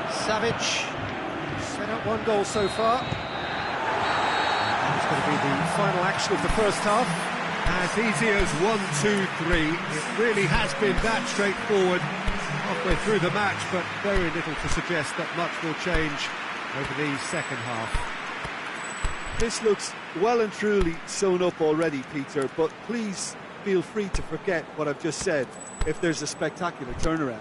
Speaker 1: Savic set up 1 goal so far. It's going to be the final action of the first half. As easy as 1, 2, 3. It really has been that straightforward halfway through the match, but very little to suggest that much will change over the second half.
Speaker 2: This looks well and truly sewn up already, Peter, but please feel free to forget what I've just said if there's a spectacular turnaround.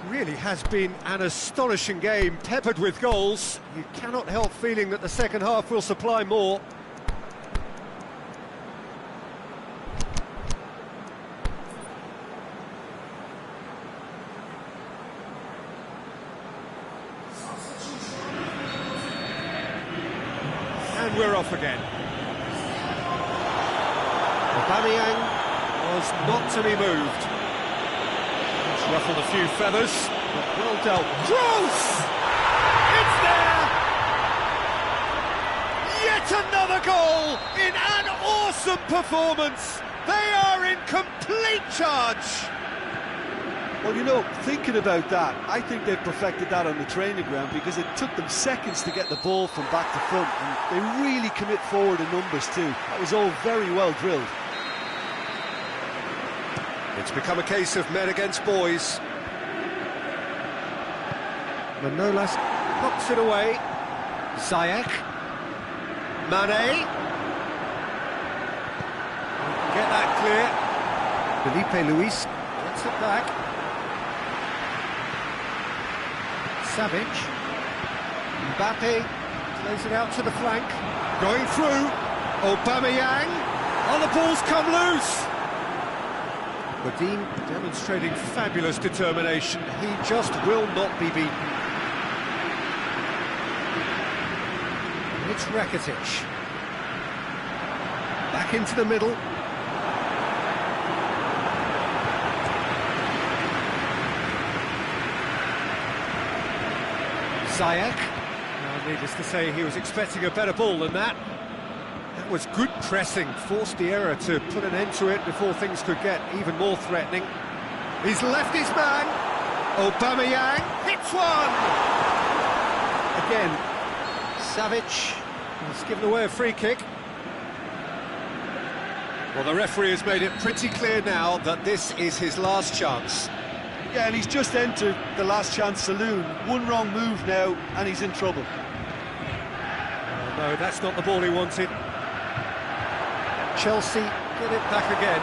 Speaker 1: Really has been an astonishing game, peppered with goals. You cannot help feeling that the second half will supply more. And we're off again. Aubameyang was not to be moved. Ruffled a few feathers, but well dealt. Gross! It's there! Yet another goal in an awesome performance. They are in complete charge.
Speaker 2: Well, you know, thinking about that, I think they've perfected that on the training ground because it took them seconds to get the ball from back to front, and they really commit forward in numbers too. That was all very well drilled.
Speaker 1: It's become a case of men against boys. Manolas knocks it away. Ziyech. Mane. Get that clear. Felipe Luis gets it back. Savic. Mbappe plays it out to the flank. Going through. Aubameyang. Oh, the ball's come loose. Godin demonstrating fabulous determination. He just will not be beaten. It's Rakitic. Back into the middle. Ziyech. Now, needless to say, he was expecting a better ball than that. That was good pressing, forced the error to put an end to it before things could get even more threatening. He's left his man. Aubameyang hits one. Again, Savic has given away a free kick. Well, the referee has made it pretty clear now that this is his last chance.
Speaker 2: Yeah, and he's just entered the last chance saloon. One wrong move now, and he's in trouble.
Speaker 1: Oh, no, that's not the ball he wanted. Chelsea get it back again.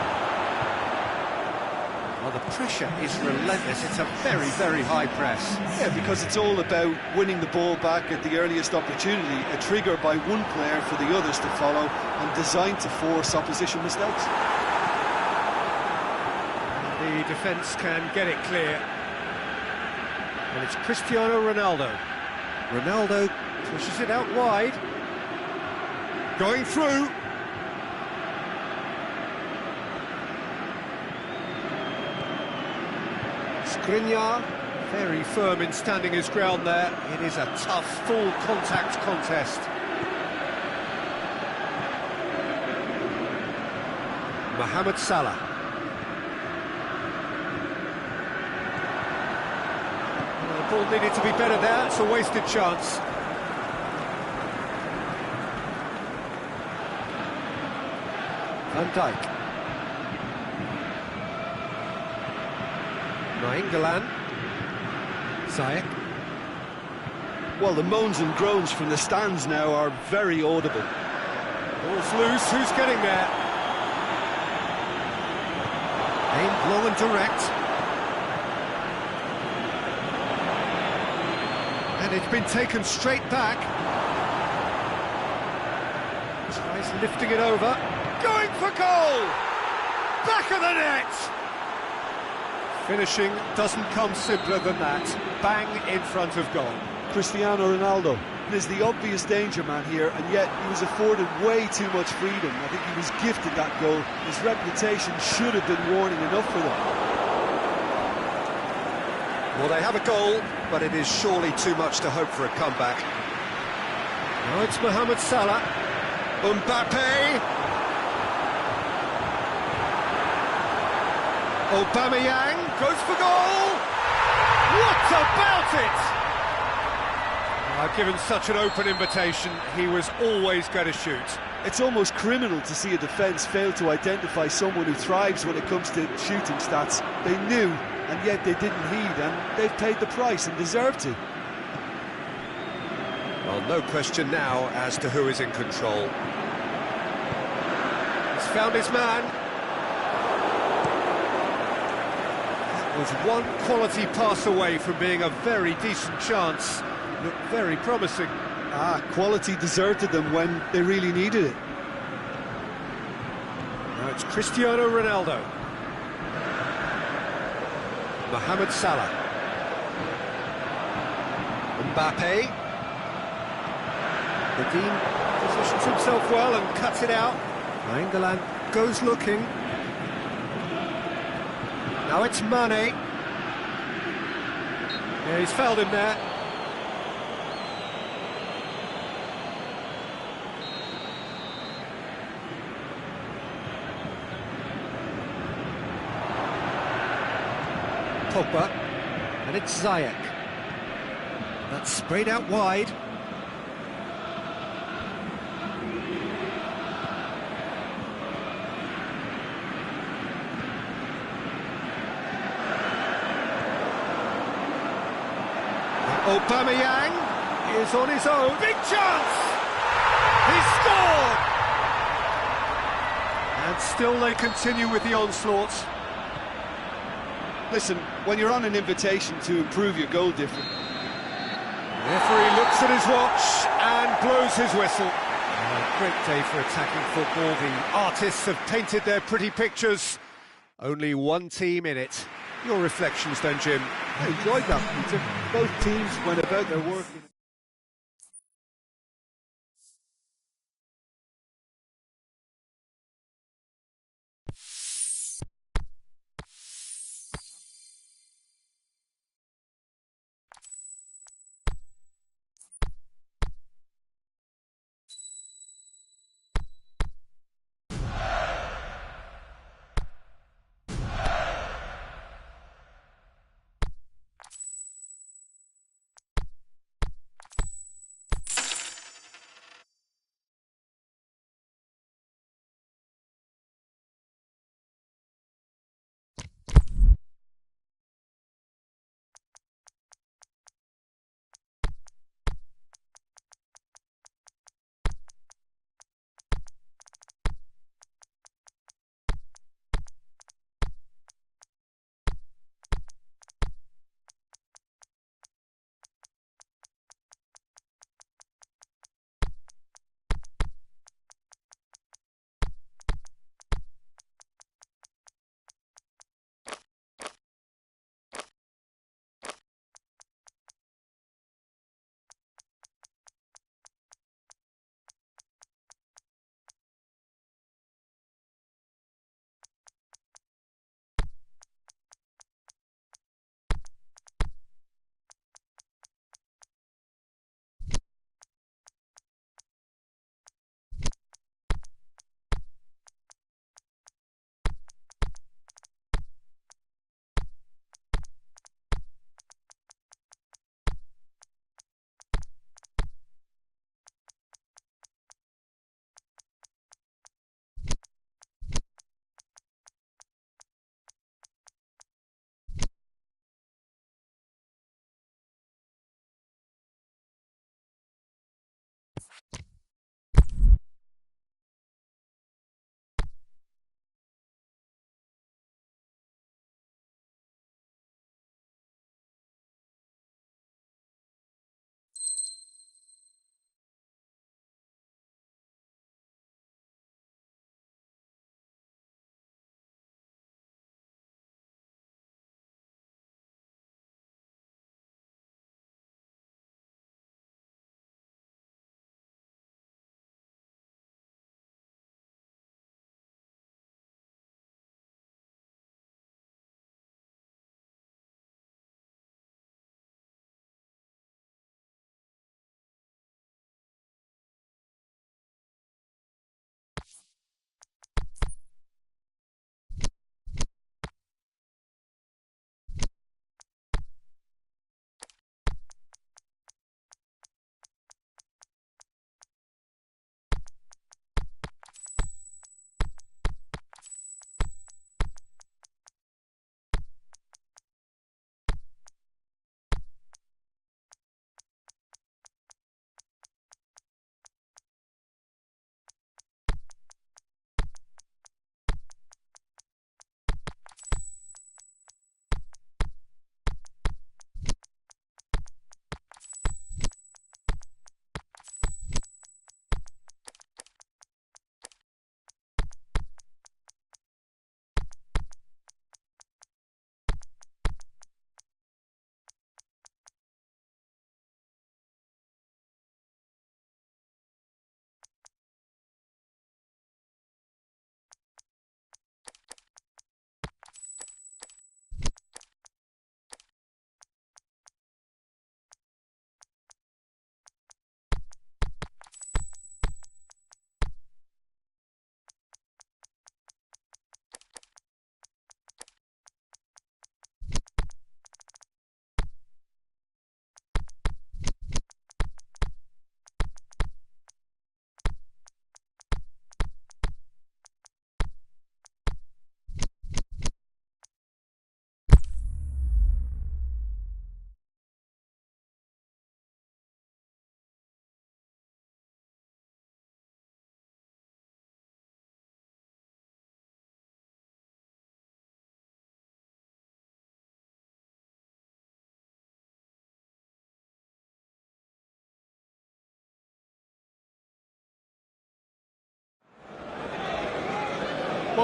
Speaker 1: Well, the pressure is relentless. It's a very, very high press.
Speaker 2: Yeah, because it's all about winning the ball back at the earliest opportunity, a trigger by one player for the others to follow, and designed to force opposition mistakes.
Speaker 1: The defence can get it clear. And it's Cristiano Ronaldo. Ronaldo pushes it out wide. Going through. Skriniar, very firm in standing his ground there. It is a tough, full contact contest. Mohamed Salah. Well, the ball needed to be better there, it's a wasted chance. Van Dijk. Nainggolan. Ziyech.
Speaker 2: Well, the moans and groans from the stands now are very audible.
Speaker 1: Ball's loose, who's getting there? Aimed long and direct. And it's been taken straight back. Tries lifting it over.
Speaker 3: Going for goal! Back of the net!
Speaker 1: Finishing doesn't come simpler than that. Bang in front of goal.
Speaker 2: Cristiano Ronaldo is the obvious danger man here, and yet he was afforded way too much freedom. I think he was gifted that goal. His reputation should have been warning enough for them.
Speaker 1: Well, they have a goal, but it is surely too much to hope for a comeback. Now it's Mohamed Salah. Mbappe. Aubameyang goes for goal.
Speaker 3: What about it?
Speaker 1: I've given such an open invitation, he was always going to shoot.
Speaker 2: It's almost criminal to see a defence fail to identify someone who thrives when it comes to shooting stats. They knew, and yet they didn't heed, and they've paid the price and deserve to.
Speaker 1: Well, no question now as to who is in control. He's found his man. That was one quality pass away from being a very decent chance. Looked very promising.
Speaker 2: Quality deserted them when they really needed it.
Speaker 1: Now it's Cristiano Ronaldo. Mohamed Salah. Mbappe. The Dean positions himself well and cuts it out. Nainggolan goes looking. Now it's Mane. Yeah, he's fouled him there. Pogba, and it's Ziyech. That's sprayed out wide. Aubameyang is on his own.
Speaker 3: Big chance! He scored!
Speaker 1: And still they continue with the onslaught.
Speaker 2: Listen, when you're on an invitation to improve your goal difference...
Speaker 1: The referee looks at his watch and blows his whistle. A great day for attacking football. The artists have painted their pretty pictures. Only one team in it. Your reflections then, Jim?
Speaker 2: I enjoyed that, Peter. Both teams went about their work in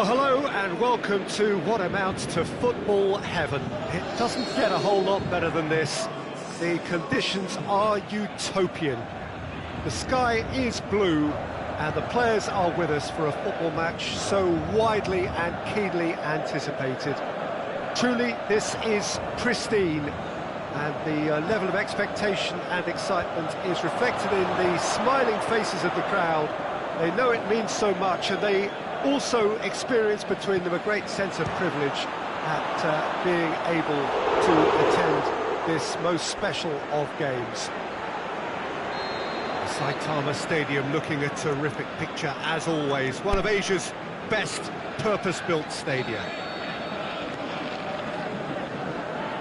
Speaker 1: Well, hello and welcome to what amounts to football heaven. It doesn't get a whole lot better than this. The conditions are utopian. The sky is blue and the players are with us for a football match so widely and keenly anticipated. Truly, this is pristine, and the level of expectation and excitement is reflected in the smiling faces of the crowd. They know it means so much, and they also experience between them a great sense of privilege at being able to attend this most special of games. Saitama Stadium looking a terrific picture as always, one of Asia's best purpose-built stadia.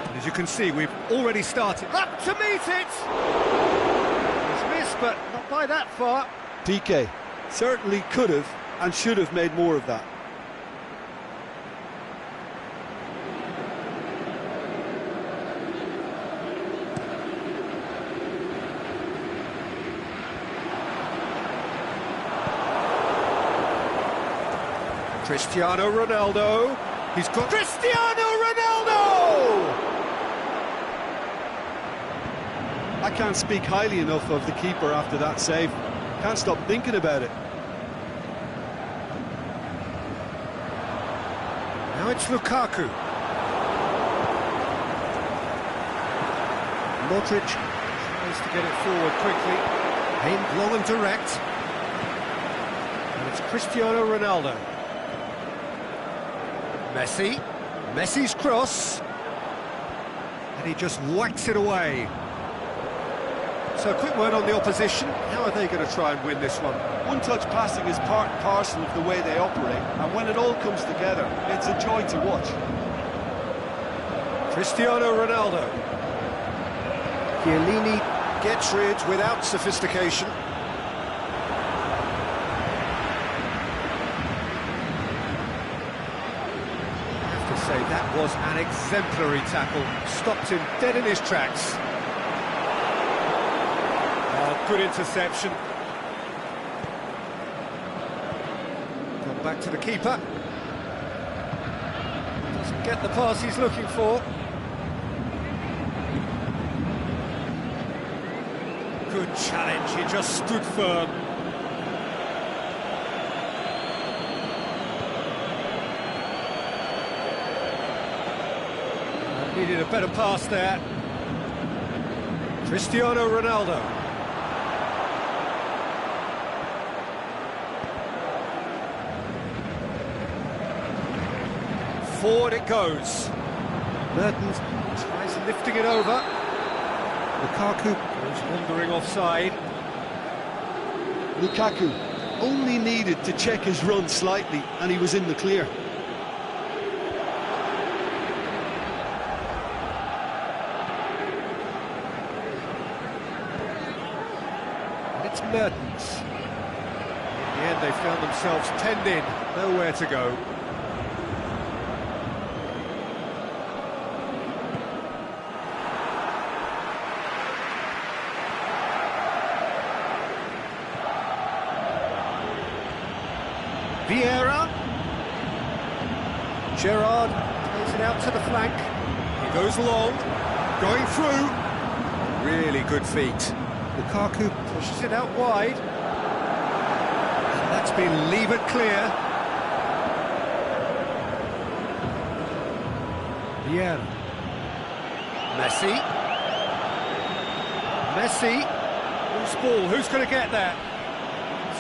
Speaker 1: And as you can see, we've already started. Up to meet it! He's missed, but not by that far.
Speaker 2: PK certainly could have and should have made more of that.
Speaker 1: Cristiano Ronaldo. He's got Cristiano Ronaldo!
Speaker 2: I can't speak highly enough of the keeper after that save. Can't stop thinking about it.
Speaker 1: Now it's Lukaku. Modric tries to get it forward quickly. Aimed long and direct. And it's Cristiano Ronaldo. Messi. Messi's cross. And he just whacks it away. So a quick word on the opposition. How are they going to try and win this one?
Speaker 2: One-touch passing is part and parcel of the way they operate, and when it all comes together, it's a joy to watch.
Speaker 1: Cristiano Ronaldo. Chiellini gets rid without sophistication. I have to say, that was an exemplary tackle. Stopped him dead in his tracks. Good interception. Gone back to the keeper. Doesn't get the pass he's looking for. Good challenge, he just stood firm. Needed a better pass there. Cristiano Ronaldo. Forward it goes. Mertens tries lifting it over. Lukaku goes wandering offside.
Speaker 2: Lukaku only needed to check his run slightly and he was in the clear.
Speaker 1: And it's Mertens. In the end they found themselves penned in, nowhere to go. Vieira. Gerrard plays it out to the flank. He goes long, going through. Really good feet. Lukaku pushes it out wide. And that's been levered clear. Vieira. Messi. Messi. Loose ball, who's going to get there?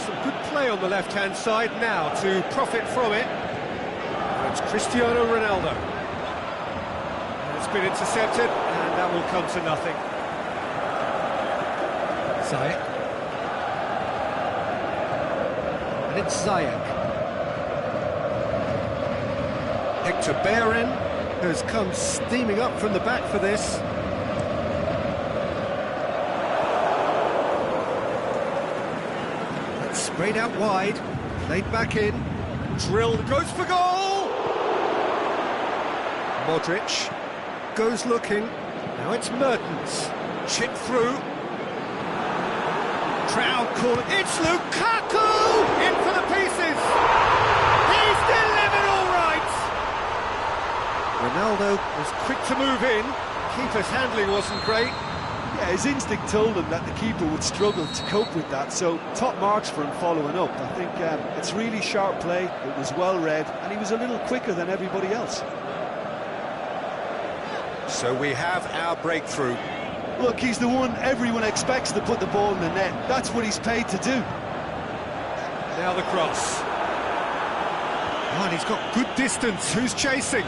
Speaker 1: Some good play on the left-hand side now to profit from it. It's Cristiano Ronaldo. And it's been intercepted, and that will come to nothing. Ziyech. And it's Ziyech. Hector Bellerin has come steaming up from the back for this. Sprayed out wide, played back in, drilled, goes for goal! Modric goes looking, now it's Mertens, chipped through. Crowd calling, it's Lukaku! In for the pieces! He's delivered! Ronaldo was quick to move in. Keeper's handling wasn't great.
Speaker 2: Yeah, his instinct told him that the keeper would struggle to cope with that, so top marks for him following up. I think it's really sharp play, it was well read, and he was a little quicker than everybody else.
Speaker 1: So we have our breakthrough.
Speaker 2: Look, he's the one everyone expects to put the ball in the net. That's what he's paid to do.
Speaker 1: Now the cross. Oh, and he's got good distance. Who's chasing?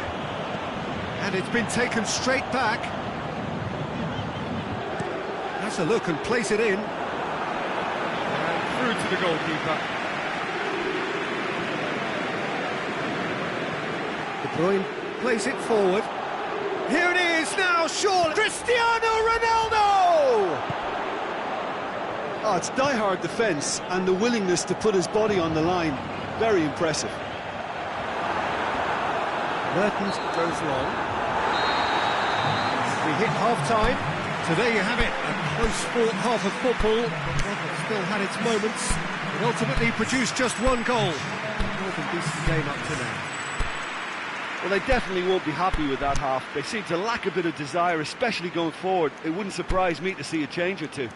Speaker 1: And it's been taken straight back. Has a look and plays it in. And through to the goalkeeper. De Bruyne plays it forward. Here it is now, surely. Cristiano Ronaldo!
Speaker 2: Oh, it's die-hard defence and the willingness to put his body on the line. Very impressive.
Speaker 1: Mertens goes long. We hit half-time. So there you have it, a close-fought half of football. It still had its moments. It ultimately produced just one goal. More than decent game up to now.
Speaker 2: Well, they definitely won't be happy with that half. They seem to lack a bit of desire, especially going forward. It wouldn't surprise me to see a change or two.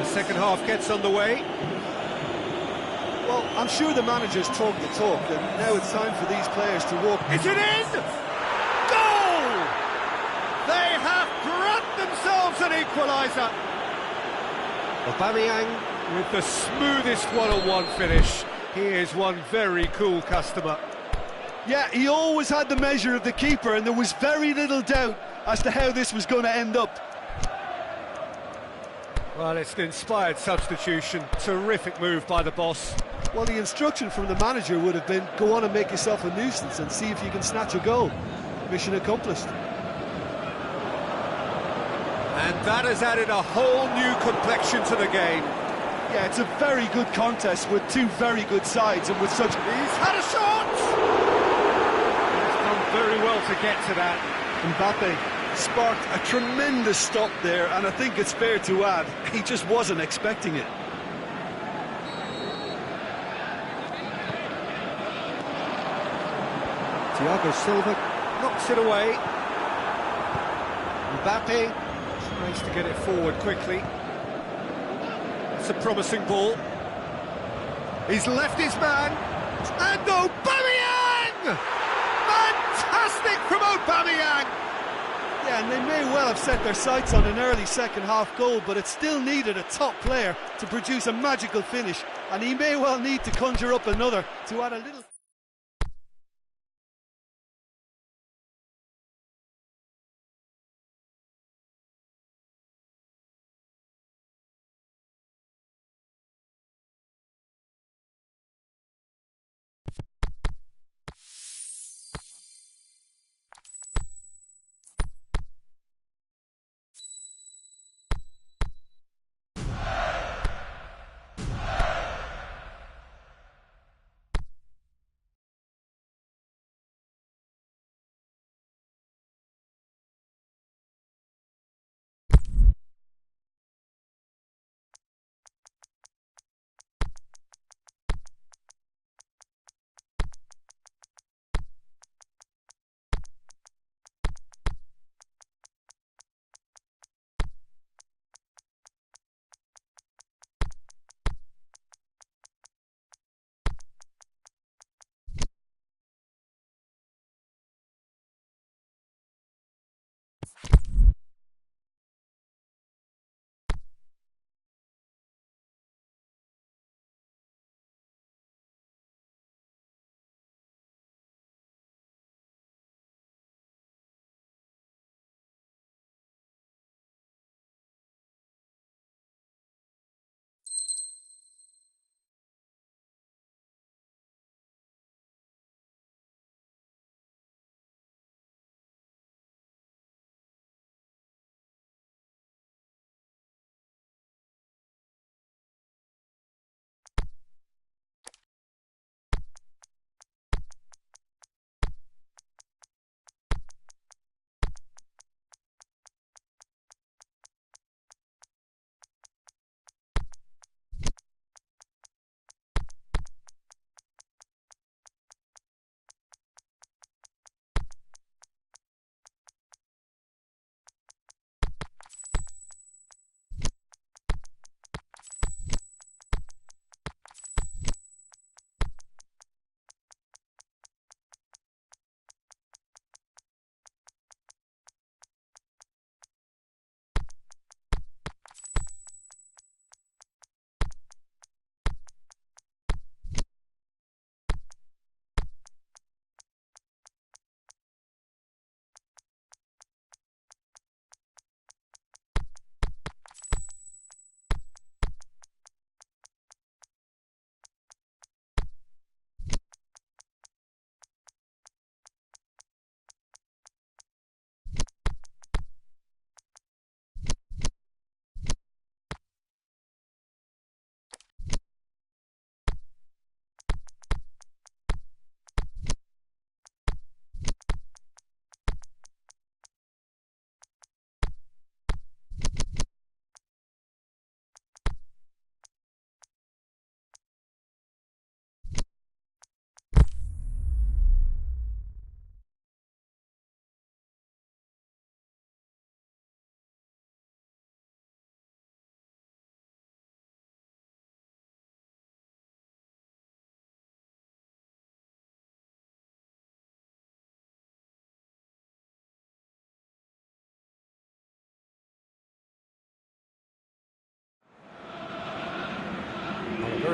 Speaker 1: Second half gets underway.
Speaker 2: Well, I'm sure the manager's talked the talk, and now it's time for these players to walk.
Speaker 1: Is it in? Goal! They have grabbed themselves an equaliser. Aubameyang with the smoothest one-on-one finish. He is one very cool customer.
Speaker 2: Yeah, he always had the measure of the keeper, and there was very little doubt as to how this was going to end up.
Speaker 1: Well, it's an inspired substitution. Terrific move by the boss.
Speaker 2: Well, the instruction from the manager would have been, go on and make yourself a nuisance and see if you can snatch a goal. Mission accomplished.
Speaker 1: And that has added a whole new complexion to the game.
Speaker 2: Yeah, it's a very good contest with two very good sides, and with such...
Speaker 1: He's had a shot! He's done very well to get to that.
Speaker 2: Mbappe sparked a tremendous stop there, and I think it's fair to add, he just wasn't expecting it.
Speaker 1: Thiago Silva knocks it away. Mbappe tries to get it forward quickly. It's a promising ball. He's left his man, and Aubameyang! Fantastic from Aubameyang!
Speaker 2: Yeah, and they may well have set their sights on an early second-half goal, but it still needed a top player to produce a magical finish, and he may well need to conjure up another to add a little...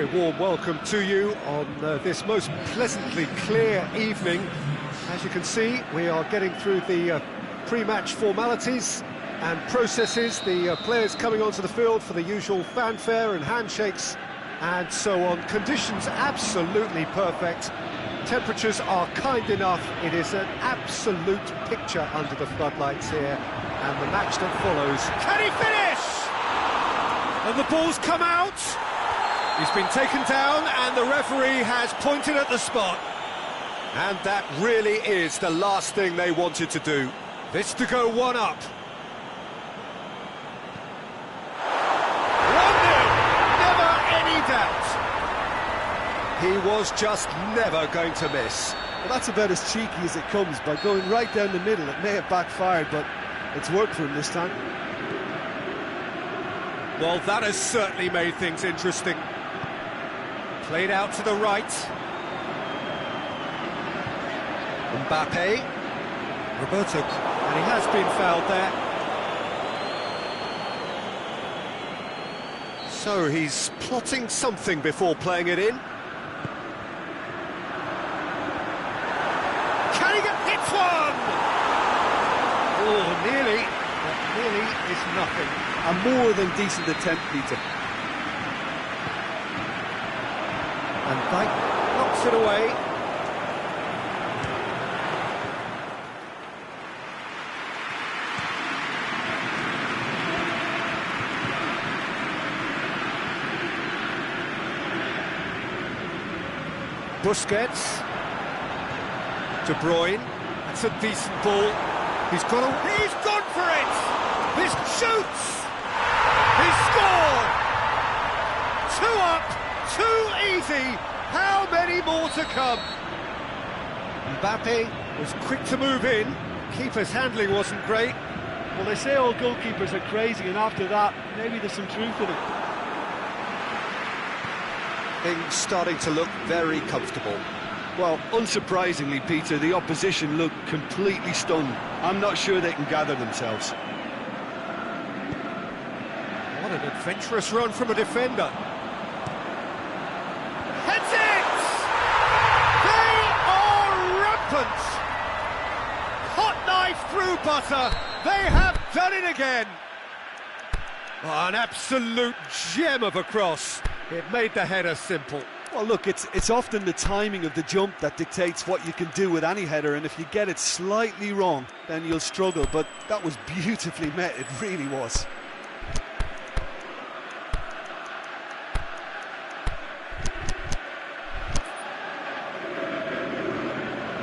Speaker 1: very warm welcome to you on this most pleasantly clear evening. As you can see, we are getting through the pre-match formalities and processes, the players coming onto the field for the usual fanfare and handshakes and so on. Conditions absolutely perfect. Temperatures are kind enough. It is an absolute picture under the floodlights here, and the match that follows.
Speaker 3: Can he finish? And the ball's come out. He's been taken down, and the referee has pointed at the spot.
Speaker 1: And that really is the last thing they wanted to do. This to go one up.
Speaker 3: 1-0, never any doubt.
Speaker 1: He was just never going to miss.
Speaker 2: Well, that's about as cheeky as it comes. By going right down the middle, it may have backfired, but it's worked for him this time.
Speaker 1: Well, that has certainly made things interesting. Played out to the right. Mbappe. Roberto, and he has been fouled there. So he's plotting something before playing it in.
Speaker 3: Can he get hits one?
Speaker 1: Oh, nearly. But nearly is nothing.
Speaker 2: A more than decent attempt, Peter.
Speaker 1: And Dyke knocks it away. Busquets. De Bruyne. That's a decent ball. He's gone
Speaker 3: For it! This shoots! He scored! 2 up, 2 easy. How many more to come?
Speaker 1: Mbappe was quick to move in. Keeper's handling wasn't great.
Speaker 2: Well, they say all goalkeepers are crazy, and after that, maybe there's some truth in it.
Speaker 1: Things starting to look very comfortable.
Speaker 2: Well, unsurprisingly, Peter, the opposition look completely stunned. I'm not sure they can gather themselves.
Speaker 1: What an adventurous run from a defender.
Speaker 3: Heads it! They are rampant! Hot knife through butter. They have done it again.
Speaker 1: Oh, an absolute gem of a cross. It made the header simple.
Speaker 2: Well, look, it's often the timing of the jump that dictates what you can do with any header, and if you get it slightly wrong, then you'll struggle, but that was beautifully met, it really was.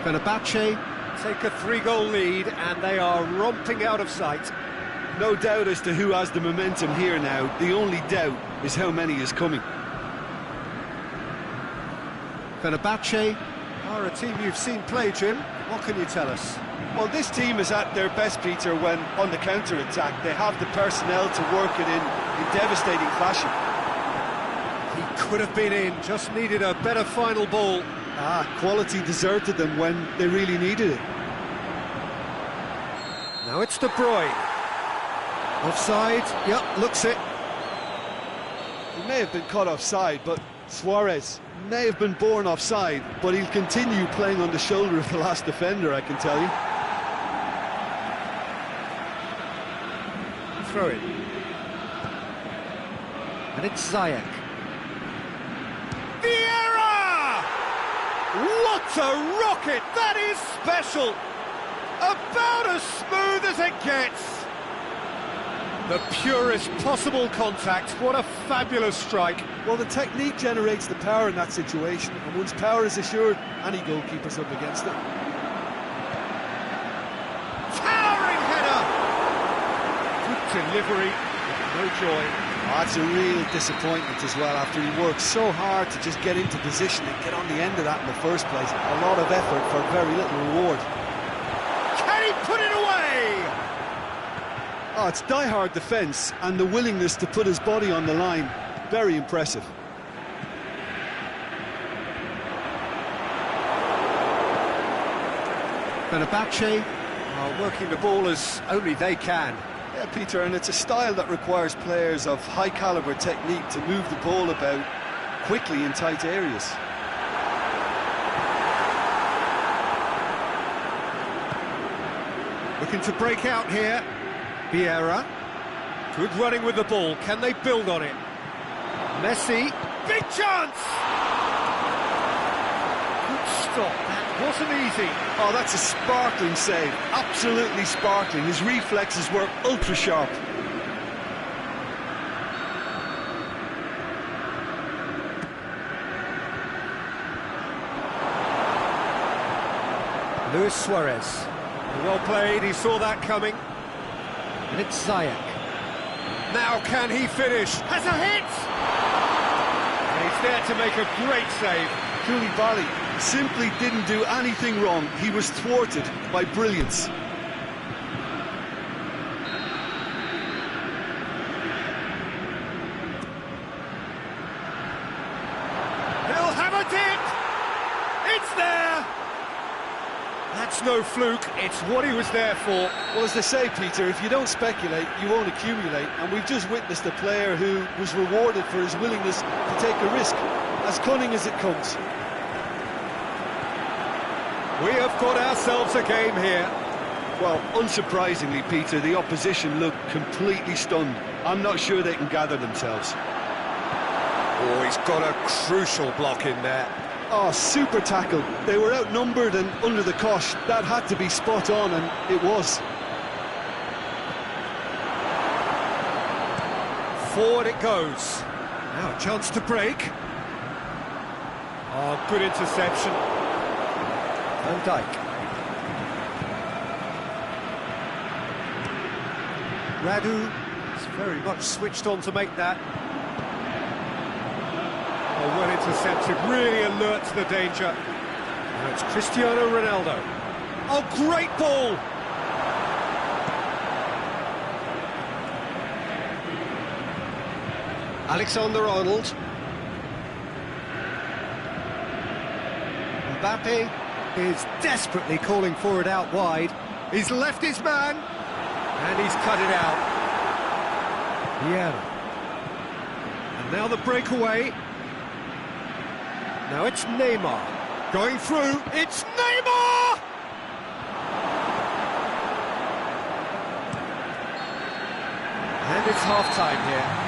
Speaker 1: Fenerbahce take a 3-goal lead, and they are romping out of sight.
Speaker 2: No doubt as to who has the momentum here now. The only doubt is how many is coming.
Speaker 1: Fenerbahce are a team you've seen play, Jim. What can you tell us?
Speaker 2: Well, this team is at their best, Peter, when on the counter-attack. They have the personnel to work it in devastating fashion.
Speaker 1: He could have been in, just needed a better final ball.
Speaker 2: Quality deserted them when they really needed it.
Speaker 1: Now it's De Bruyne. Offside, yep, looks it.
Speaker 2: He may have been caught offside, but Suarez may have been born offside, but he'll continue playing on the shoulder of the last defender, I can tell you.
Speaker 1: Throw it. And it's Ziyech.
Speaker 3: Vieira! What a rocket! That is special! About as smooth as it gets!
Speaker 1: The purest possible contact. What a fabulous strike.
Speaker 2: Well, the technique generates the power in that situation, and once power is assured, any goalkeeper's up against it.
Speaker 3: Towering header!
Speaker 1: Good delivery, no joy.
Speaker 2: That's a real disappointment as well, after he worked so hard to just get into position and get on the end of that in the first place. A lot of effort for very little reward.
Speaker 3: Can he put it away?
Speaker 2: Oh, it's die-hard defence and the willingness to put his body on the line. Very impressive.
Speaker 1: Fenerbahce are working the ball as only they can.
Speaker 2: Yeah, Peter, and it's a style that requires players of high-calibre technique to move the ball about quickly in tight areas.
Speaker 1: Looking to break out here. Vieira. Good running with the ball. Can they build on it? Messi. Big chance! Good stop. That wasn't easy.
Speaker 2: Oh, that's a sparkling save. Absolutely sparkling. His reflexes were ultra sharp.
Speaker 1: Luis Suarez. Well played, he saw that coming. And it's Ziyech. Now can he finish? Has a hit! And he's there to make a great save.
Speaker 2: Koulibaly simply didn't do anything wrong. He was thwarted by brilliance.
Speaker 1: He'll have a dip! It's there! That's no fluke, it's what he was there for.
Speaker 2: Well, as they say, Peter, if you don't speculate, you won't accumulate. And we've just witnessed a player who was rewarded for his willingness to take a risk, as cunning as it comes.
Speaker 1: We have got ourselves a game here.
Speaker 2: Well, unsurprisingly, Peter, the opposition look completely stunned. I'm not sure they can gather themselves.
Speaker 1: Oh, he's got a crucial block in there.
Speaker 2: Oh, super tackle. They were outnumbered and under the cosh. That had to be spot on, and it was.
Speaker 1: Forward it goes. Now a chance to break. Oh, good interception. Van Dijk. Radu is very much switched on to make that. Oh, well intercepted, really alert to the danger. Now it's Cristiano Ronaldo. Oh, great ball! Alexander-Arnold. Mbappe is desperately calling for it out wide. He's left his man, and he's cut it out. Vieira. And now the breakaway. Now it's Neymar. Going through, it's Neymar! And it's half-time here.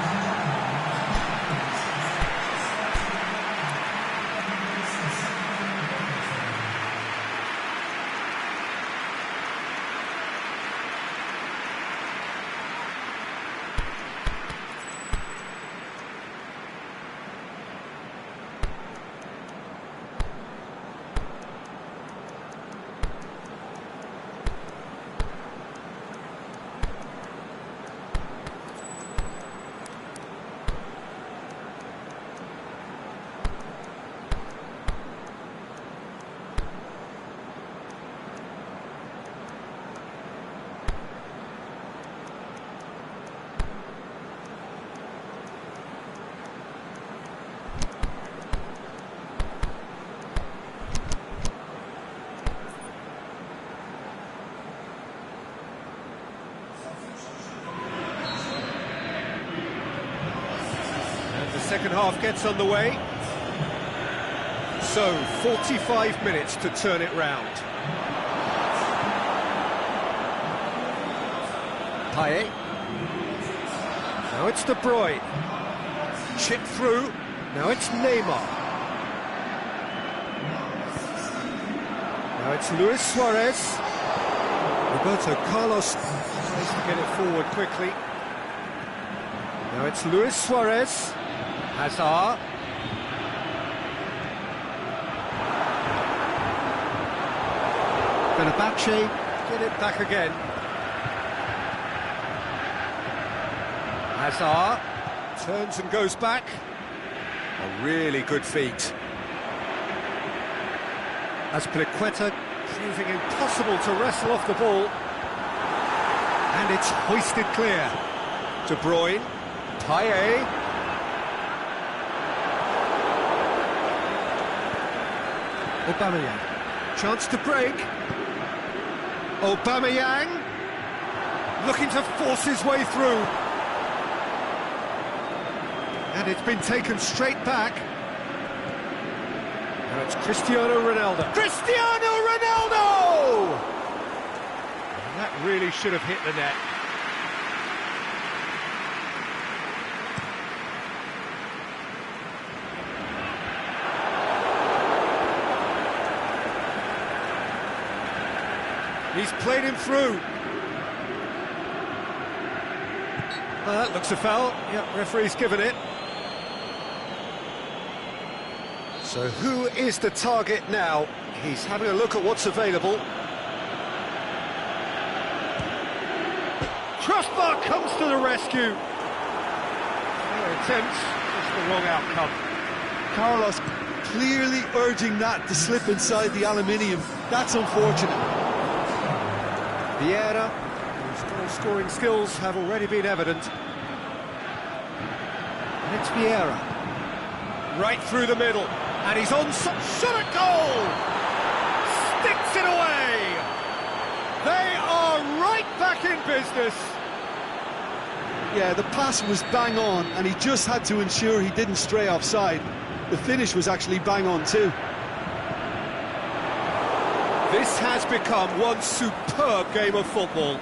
Speaker 1: Second half gets underway. So, 45 minutes to turn it round. Payet. Now it's De Bruyne. Chip through. Now it's Neymar. Now it's Luis Suarez. Roberto Carlos tries to get it forward quickly. Now it's Luis Suarez. Hazard. Fenerbahce get it back again. Hazard turns and goes back. A really good feat. Azpilicueta proving impossible to wrestle off the ball. And it's hoisted clear. De Bruyne, Payet. Aubameyang, chance to break. Aubameyang, looking to force his way through. And it's been taken straight back. It's Cristiano Ronaldo.
Speaker 3: Cristiano Ronaldo!
Speaker 1: That really should have hit the net. He's played him through. Well, that looks a foul. Yep, referee's given it. So who is the target now? He's having a look at what's available.
Speaker 3: Crossbar comes to the rescue.
Speaker 1: Fair attempt, just the wrong outcome.
Speaker 2: Carlos clearly urging that to slip inside the aluminium. That's unfortunate.
Speaker 1: Vieira, whose goal-scoring skills have already been evident. And it's Vieira. Right through the middle, and he's on shot at goal! Sticks it away! They are right back in business!
Speaker 2: Yeah, the pass was bang on, and he just had to ensure he didn't stray offside. The finish was actually bang on too.
Speaker 1: This has become one superb game of football.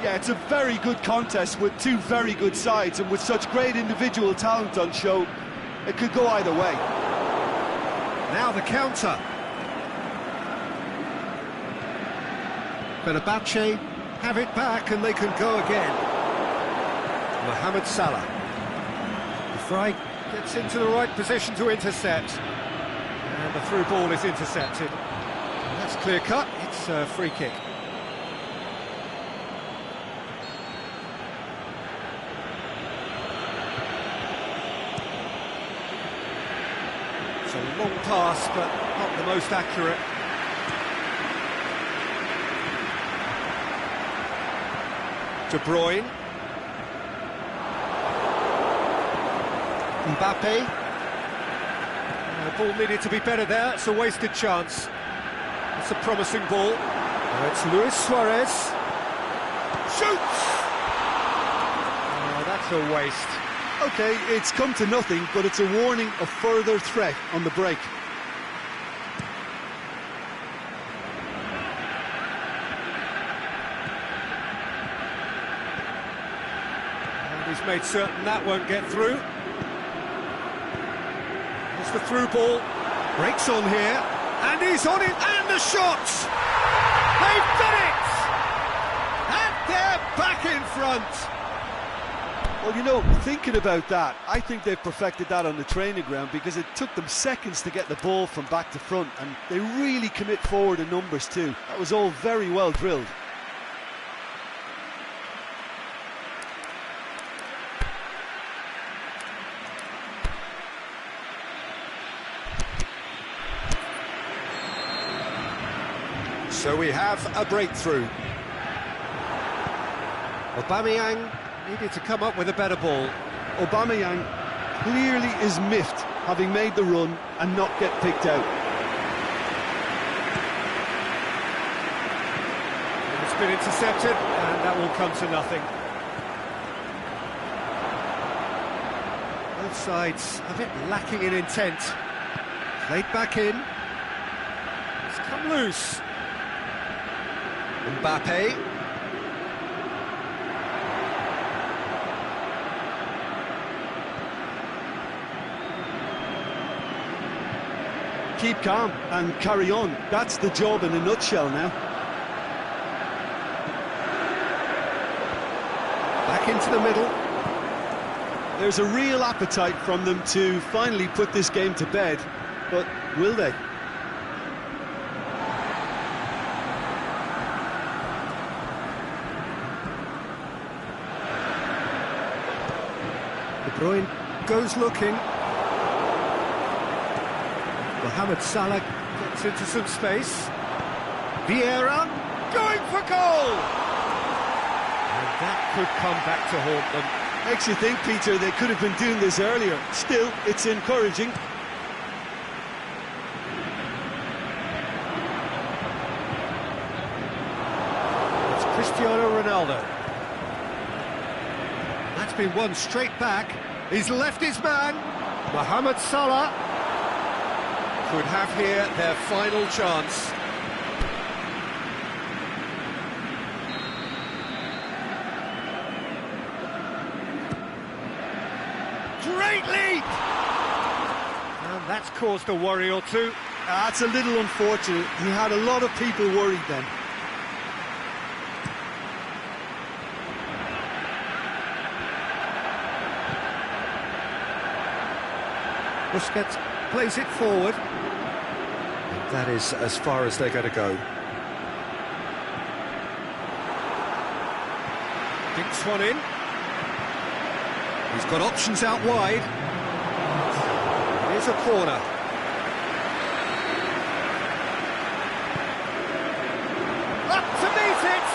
Speaker 2: Yeah, it's a very good contest with two very good sides, and with such great individual talent on show, it could go either way.
Speaker 1: Now the counter. Fenerbahce have it back and they can go again. Mohamed Salah. The Fry gets into the right position to intercept. And the through ball is intercepted. That's clear cut, it's a free kick. It's a long pass, but not the most accurate. De Bruyne. Mbappe. The ball needed to be better there, it's a wasted chance. It's a promising ball. It's Luis Suarez. Shoots! Oh, that's a waste.
Speaker 2: Okay, it's come to nothing, but it's a warning of further threat on the break.
Speaker 1: And he's made certain that won't get through. It's the through ball. Breaks on here. And he's on it, and the shot! They've done it! And they're back in front!
Speaker 2: Well, you know, thinking about that, I think they've perfected that on the training ground, because it took them seconds to get the ball from back to front, and they really commit forward in numbers too. That was all very well drilled.
Speaker 1: So we have a breakthrough. Aubameyang needed to come up with a better ball.
Speaker 2: Aubameyang clearly is miffed, having made the run and not get picked out.
Speaker 1: It's been intercepted, and that will come to nothing. Both sides a bit lacking in intent. Played back in. It's come loose. Mbappe.
Speaker 2: Keep calm and carry on. That's the job in a nutshell now.
Speaker 1: Back into the middle.
Speaker 2: There's a real appetite from them to finally put this game to bed, but will they?
Speaker 1: De Bruyne goes looking. Mohamed Salah gets into some space. Vieira going for goal! And that could come back to haunt them.
Speaker 2: Makes you think, Peter, they could have been doing this earlier. Still, it's encouraging.
Speaker 1: It's Cristiano Ronaldo. That's been one straight back. He's left his man. Mohamed Salah.
Speaker 3: could have here their final chance. Great lead! And that's caused a worry or two.
Speaker 2: That's a little unfortunate. He had a lot of people worried then.
Speaker 1: Busquets plays it forward. And that is as far as they're going to go.
Speaker 3: Dinks one in. He's got options out wide. Here's a corner. Up to meet it!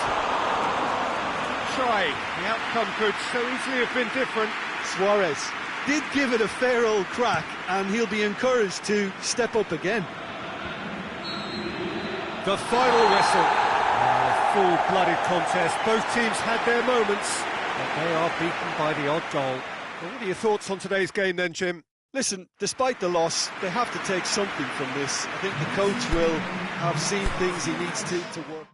Speaker 3: Try. The outcome could so easily have been different.
Speaker 2: Suarez did give it a fair old crack, and he'll be encouraged to step up again.
Speaker 3: The final whistle. Full-blooded contest. Both teams had their moments, but they are beaten by the odd goal. Well, what are your thoughts on today's game then, Jim?
Speaker 2: Listen, despite the loss, they have to take something from this. I think the coach will have seen things he needs to work.